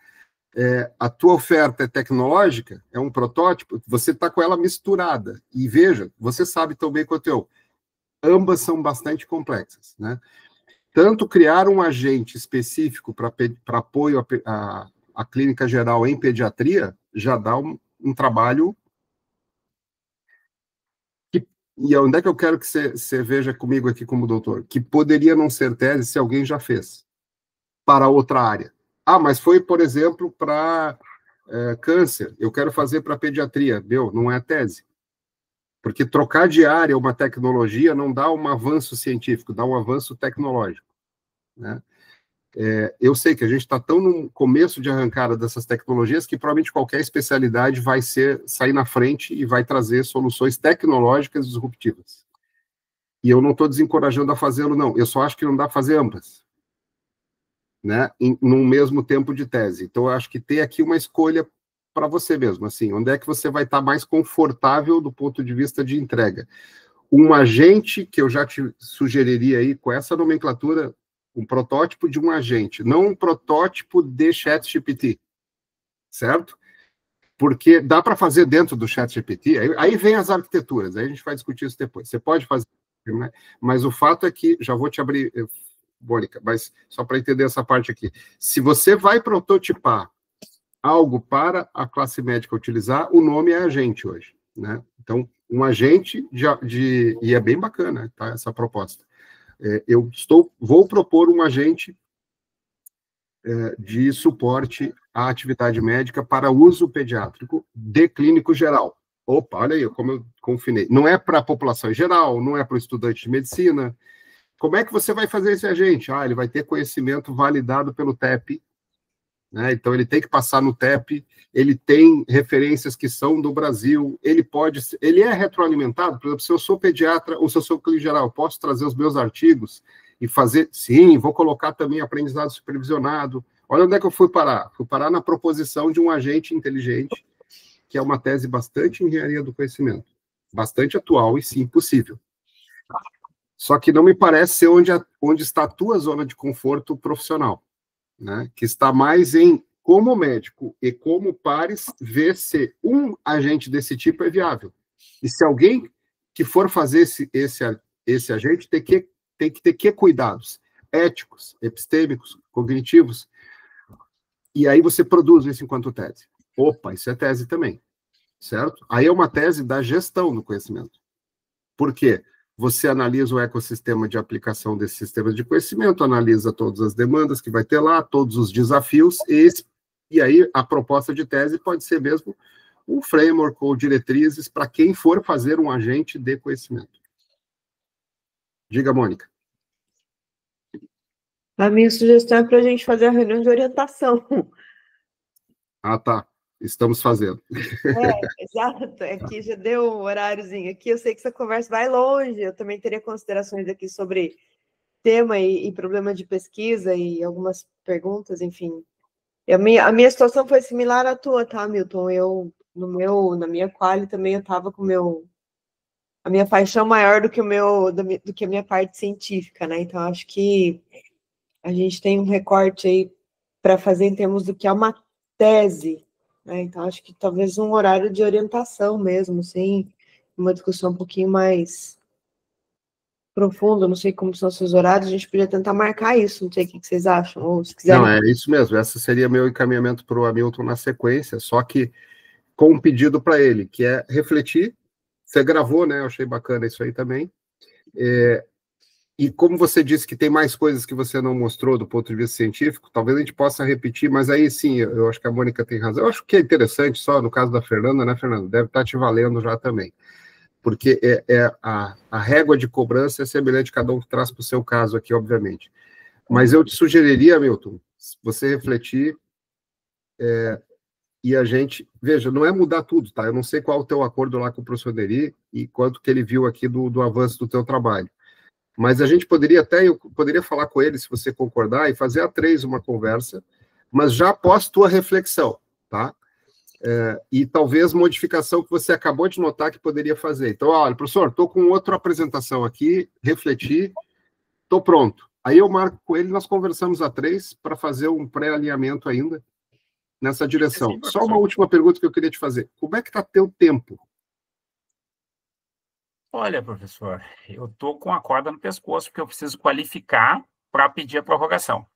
A tua oferta é tecnológica, é um protótipo, você está com ela misturada. E veja, você sabe tão bem quanto eu, ambas são bastante complexas. Né? Tanto criar um agente específico para apoio a clínica geral em pediatria já dá um trabalho e onde é que eu quero que você veja comigo aqui como doutor? Que poderia não ser tese se alguém já fez para outra área. Ah, mas foi, por exemplo, para câncer. Eu quero fazer para pediatria. Meu, não é tese. Porque trocar de área uma tecnologia não dá um avanço científico, dá um avanço tecnológico. Né? Eu sei que a gente está tão no começo de arrancada dessas tecnologias que provavelmente qualquer especialidade vai sair na frente e vai trazer soluções tecnológicas disruptivas. E eu não estou desencorajando a fazê-lo, não. Eu só acho que não dá para fazer ambas, né? Num mesmo tempo de tese. Então, eu acho que tem aqui uma escolha para você mesmo, assim, onde é que você vai estar mais confortável do ponto de vista de entrega. Um agente que eu já te sugeriria aí, com essa nomenclatura, um protótipo de um agente, não um protótipo de ChatGPT, certo? Porque dá para fazer dentro do ChatGPT, aí vem as arquiteturas, aí a gente vai discutir isso depois. Você pode fazer, né? Mas o fato é que, já vou te abrir, Mônica, mas só para entender essa parte aqui, se você vai prototipar algo para a classe médica utilizar, o nome é agente hoje, né? Então, um agente e é bem bacana, tá, essa proposta. Vou propor um agente de suporte à atividade médica para uso pediátrico de clínico geral. Opa, olha aí, como eu confinei. Não é para a população em geral, não é para o estudante de medicina. Como é que você vai fazer esse agente? Ele vai ter conhecimento validado pelo TEP, né? Então, ele tem que passar no TEP, ele tem referências que são do Brasil, ele é retroalimentado, por exemplo, se eu sou pediatra ou se eu sou clínico geral, posso trazer os meus artigos e fazer, sim, vou colocar também aprendizado supervisionado. Olha onde é que eu fui parar. Fui parar na proposição de um agente inteligente, que é uma tese bastante engenharia do conhecimento, bastante atual e, sim, possível. Só que não me parece ser onde está a tua zona de conforto profissional. Né, que está mais em, como médico e como pares, ver se um agente desse tipo é viável. E se alguém que for fazer esse agente tem que ter que cuidados éticos, epistêmicos, cognitivos, e aí você produz isso enquanto tese. Opa, isso é tese também, certo? Aí é uma tese da gestão do conhecimento. Por quê? Você analisa o ecossistema de aplicação desses sistemas de conhecimento, analisa todas as demandas que vai ter lá, todos os desafios, e aí a proposta de tese pode ser mesmo um framework ou diretrizes para quem for fazer um agente de conhecimento. Diga, Mônica. A minha sugestão é para a gente fazer a reunião de orientação. Ah, tá. Estamos fazendo. Exato. Aqui já deu um horáriozinho aqui. Eu sei que essa conversa vai longe. Eu também teria considerações aqui sobre tema e problema de pesquisa e algumas perguntas, enfim. A minha situação foi similar à tua, tá, Milton? Na minha quali também eu estava com a minha paixão maior do que a minha parte científica, né? Então, acho que a gente tem um recorte aí para fazer em termos do que é uma tese, né? Então, acho que talvez um horário de orientação mesmo, sim, uma discussão um pouquinho mais profundo, não sei como são seus horários, a gente podia tentar marcar isso, não sei o que vocês acham, ou se quiserem... Não, é isso mesmo, esse seria meu encaminhamento para o Hamilton na sequência, só que com um pedido para ele, que é refletir. Você gravou, né? Eu achei bacana isso aí também. E como você disse que tem mais coisas que você não mostrou do ponto de vista científico, talvez a gente possa repetir, mas aí sim, eu acho que a Mônica tem razão. Eu acho que é interessante, só no caso da Fernanda, né, Fernanda? Deve estar te valendo já também. Porque a régua de cobrança é semelhante, cada um traz para o seu caso aqui, obviamente. Mas eu te sugeriria, Milton, você refletir e a gente... Veja, não é mudar tudo, tá? Eu não sei qual é o teu acordo lá com o professor Neri e quanto que ele viu aqui do avanço do teu trabalho. Mas a gente poderia até... Eu poderia falar com ele, se você concordar, e fazer a 3 uma conversa, mas já após tua reflexão, tá? E talvez modificação que você acabou de notar que poderia fazer. Então, olha, professor, estou com outra apresentação aqui, refleti, estou pronto. Aí eu marco com ele, nós conversamos a 3 para fazer um pré-alinhamento ainda nessa direção. Sim, só uma última pergunta que eu queria te fazer. Como é que está teu tempo? Olha, professor, eu estou com a corda no pescoço, porque eu preciso qualificar para pedir a prorrogação.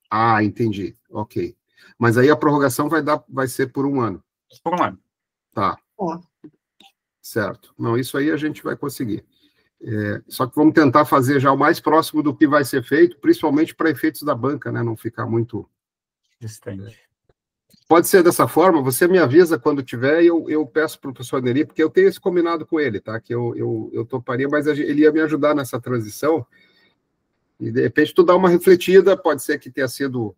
Ah, entendi. Ok. Mas aí a prorrogação vai ser por 1 ano. Por 1 ano. Tá. Certo. Não, isso aí a gente vai conseguir. Só que vamos tentar fazer já o mais próximo do que vai ser feito, principalmente para efeitos da banca, né? Não ficar muito distante. Pode ser dessa forma, você me avisa quando tiver e eu peço para o professor Neri, porque eu tenho esse combinado com ele, tá? Que eu toparia, mas ele ia me ajudar nessa transição. E, de repente, tu dá uma refletida, pode ser que tenha sido,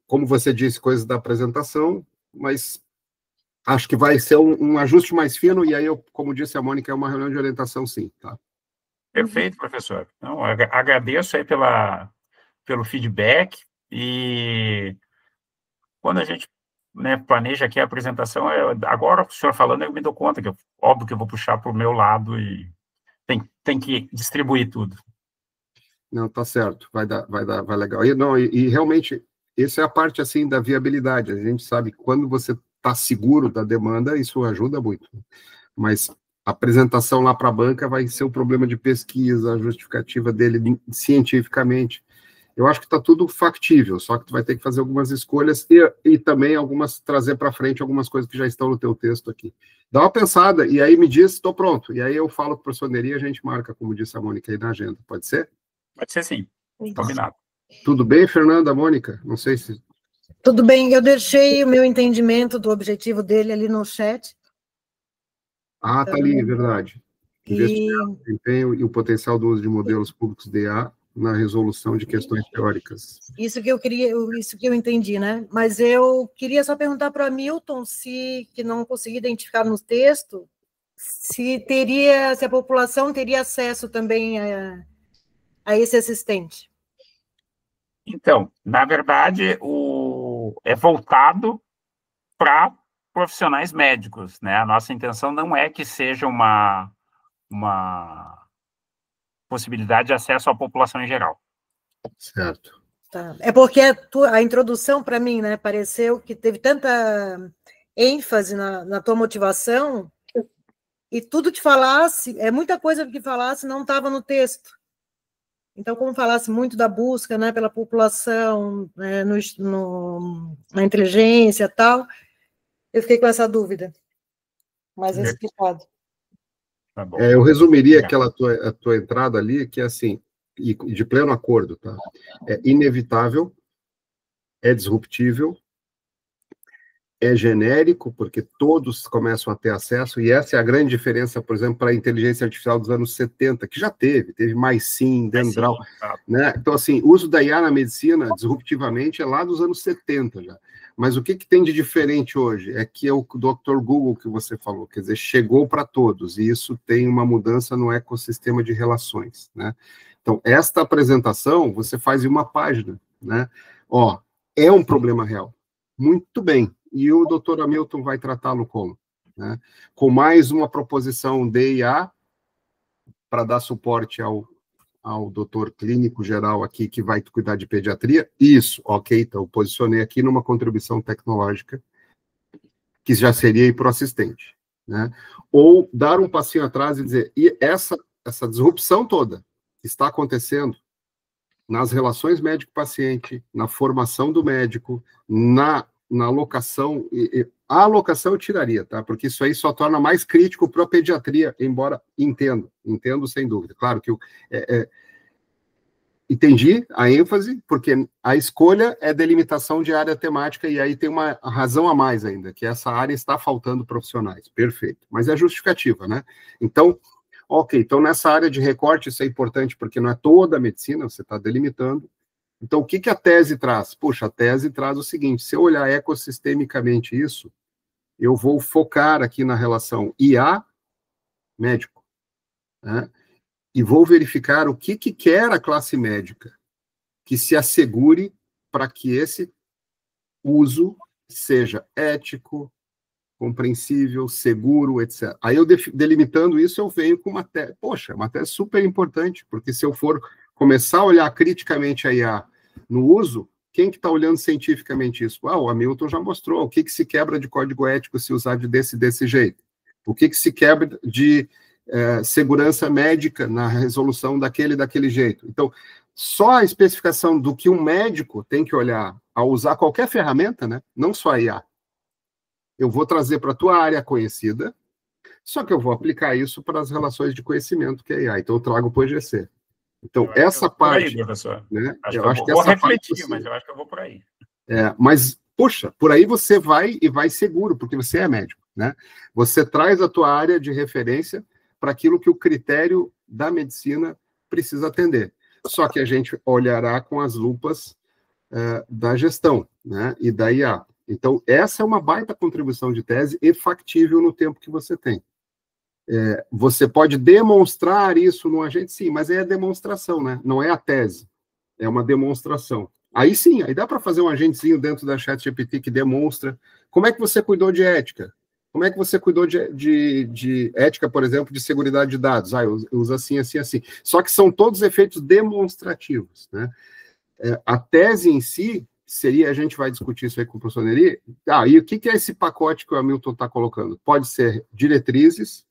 como você disse, coisas da apresentação, mas acho que vai ser um ajuste mais fino, e aí, como disse a Mônica, é uma reunião de orientação, sim, tá? Perfeito, professor. Então, agradeço aí pelo feedback, e quando a gente, né, planeja aqui a apresentação, agora o senhor falando, eu me dou conta que, óbvio que eu vou puxar para o meu lado e tem que distribuir tudo. Não, tá certo, vai legal. E realmente, essa é a parte, assim, da viabilidade. A gente sabe que quando você está seguro da demanda, isso ajuda muito. Mas a apresentação lá para a banca vai ser um problema de pesquisa, a justificativa dele cientificamente. Eu acho que está tudo factível, só que tu vai ter que fazer algumas escolhas e também trazer para frente algumas coisas que já estão no teu texto aqui. Dá uma pensada e aí me diz, estou pronto. E aí eu falo com o professor Neri e a gente marca, como disse a Mônica, aí na agenda. Pode ser? Pode ser, sim. Combinado. Tudo bem, Fernanda, Mônica? Não sei se... Tudo bem, eu deixei o meu entendimento do objetivo dele ali no chat. Ah, tá ali, é verdade. Investimento, desempenho e o potencial do uso de modelos públicos DA na resolução de questões teóricas. Isso que eu entendi, né? Mas eu queria só perguntar para o Hamilton, que não consegui identificar no texto, se a população teria acesso também a esse assistente. Então, na verdade, é voltado para profissionais médicos, né? A nossa intenção não é que seja uma possibilidade de acesso à população em geral. Certo. Tá. É porque a introdução, para mim, né, pareceu que teve tanta ênfase na tua motivação e tudo que falasse, muita coisa que falasse não estava no texto. Então, como falasse muito da busca, né, pela população, né, na inteligência e tal, eu fiquei com essa dúvida. Mas é explicado. Tá bom. Eu resumiria aquela tua entrada ali, que é assim, e de pleno acordo, tá? É inevitável, é disruptível, é genérico, porque todos começam a ter acesso, e essa é a grande diferença, por exemplo, para a inteligência artificial dos anos 70, que já teve mais sim, Dendral, né? Então, assim, o uso da IA na medicina, disruptivamente, é lá dos anos 70 já. Mas o que tem de diferente hoje? É que é o Dr. Google que você falou, quer dizer, chegou para todos, e isso tem uma mudança no ecossistema de relações, né? Então, esta apresentação, você faz em uma página, né? Ó, é um problema real. Muito bem. E o doutor Hamilton vai tratá-lo como? Né? Com mais uma proposição de IA para dar suporte ao doutor clínico geral aqui, que vai cuidar de pediatria. Isso, ok, então, posicionei aqui numa contribuição tecnológica, que já seria ir para o assistente. Né? Ou dar um passinho atrás e dizer, e essa disrupção toda que está acontecendo nas relações médico-paciente, na formação do médico, na alocação, a alocação eu tiraria, tá? Porque isso aí só torna mais crítico para a pediatria, embora entendo sem dúvida. Claro que entendi a ênfase, porque a escolha é delimitação de área temática, e aí tem uma razão a mais ainda, que essa área está faltando profissionais. Perfeito. Mas é justificativa, né? Então, ok, então nessa área de recorte isso é importante, porque não é toda a medicina, você está delimitando. Então, o que a tese traz? Puxa, a tese traz o seguinte, se eu olhar ecossistemicamente isso, eu vou focar aqui na relação IA-médico, né? E vou verificar o que quer a classe médica, que se assegure para que esse uso seja ético, compreensível, seguro, etc. Aí eu delimitando isso, eu venho com uma tese, poxa, uma tese super importante, porque se eu for começar a olhar criticamente a IA no uso, quem que está olhando cientificamente isso? O Hamilton já mostrou, o que se quebra de código ético se usar desse jeito? O que se quebra de segurança médica na resolução daquele jeito? Então, só a especificação do que um médico tem que olhar ao usar qualquer ferramenta, né? Não só a IA, eu vou trazer para a tua área conhecida, só que eu vou aplicar isso para as relações de conhecimento que é IA. Então, eu trago para o EGC. Então, essa parte... Aí, professor. Né, eu acho que vou refletir, mas eu acho que eu vou por aí. Mas, poxa, por aí você vai e vai seguro, porque você é médico, né? Você traz a tua área de referência para aquilo que o critério da medicina precisa atender. Só que a gente olhará com as lupas da gestão, né? E da IA. Então, essa é uma baita contribuição de tese e factível no tempo que você tem. Você pode demonstrar isso no agente, sim, mas é a demonstração, né? Não é a tese, é uma demonstração. Aí sim, aí dá para fazer um agentezinho dentro da ChatGPT que demonstra como é que você cuidou de ética, como é que você cuidou de ética, por exemplo, de segurança de dados. Eu uso assim, assim, assim. Só que são todos efeitos demonstrativos, né? A tese em si seria, a gente vai discutir isso aí com o professor Neri, e o que é esse pacote que o Hamilton está colocando? Pode ser diretrizes,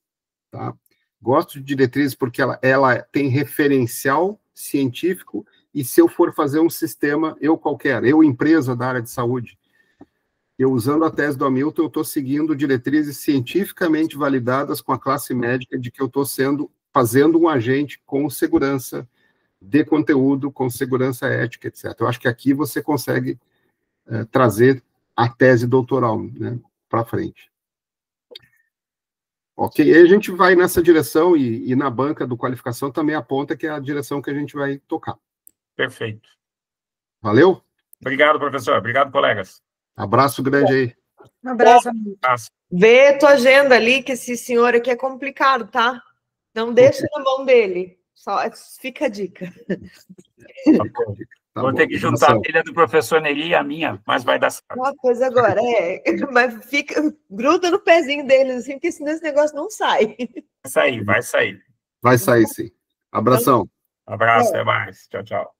tá? Gosto de diretrizes porque ela tem referencial científico, e se eu for fazer um sistema, eu empresa da área de saúde, eu usando a tese do Hamilton, eu estou seguindo diretrizes cientificamente validadas com a classe médica de que eu estou fazendo um agente com segurança de conteúdo, com segurança ética, etc. Eu acho que aqui você consegue trazer a tese doutoral, né, para frente. Ok, aí a gente vai nessa direção e na banca do qualificação também aponta que é a direção que a gente vai tocar. Perfeito. Valeu? Obrigado, professor. Obrigado, colegas. Abraço grande aí. Um abraço, amigo. Vê tua agenda ali, que esse senhor aqui é complicado, tá? Não deixa na mão dele. Só fica a dica. Vou ter que juntar a filha do professor Neri e a minha, mas vai dar certo. Pois agora, mas gruda no pezinho deles, assim, porque senão esse negócio não sai. Vai sair. Vai sair, sim. Abração. Abraço, até mais. Tchau, tchau.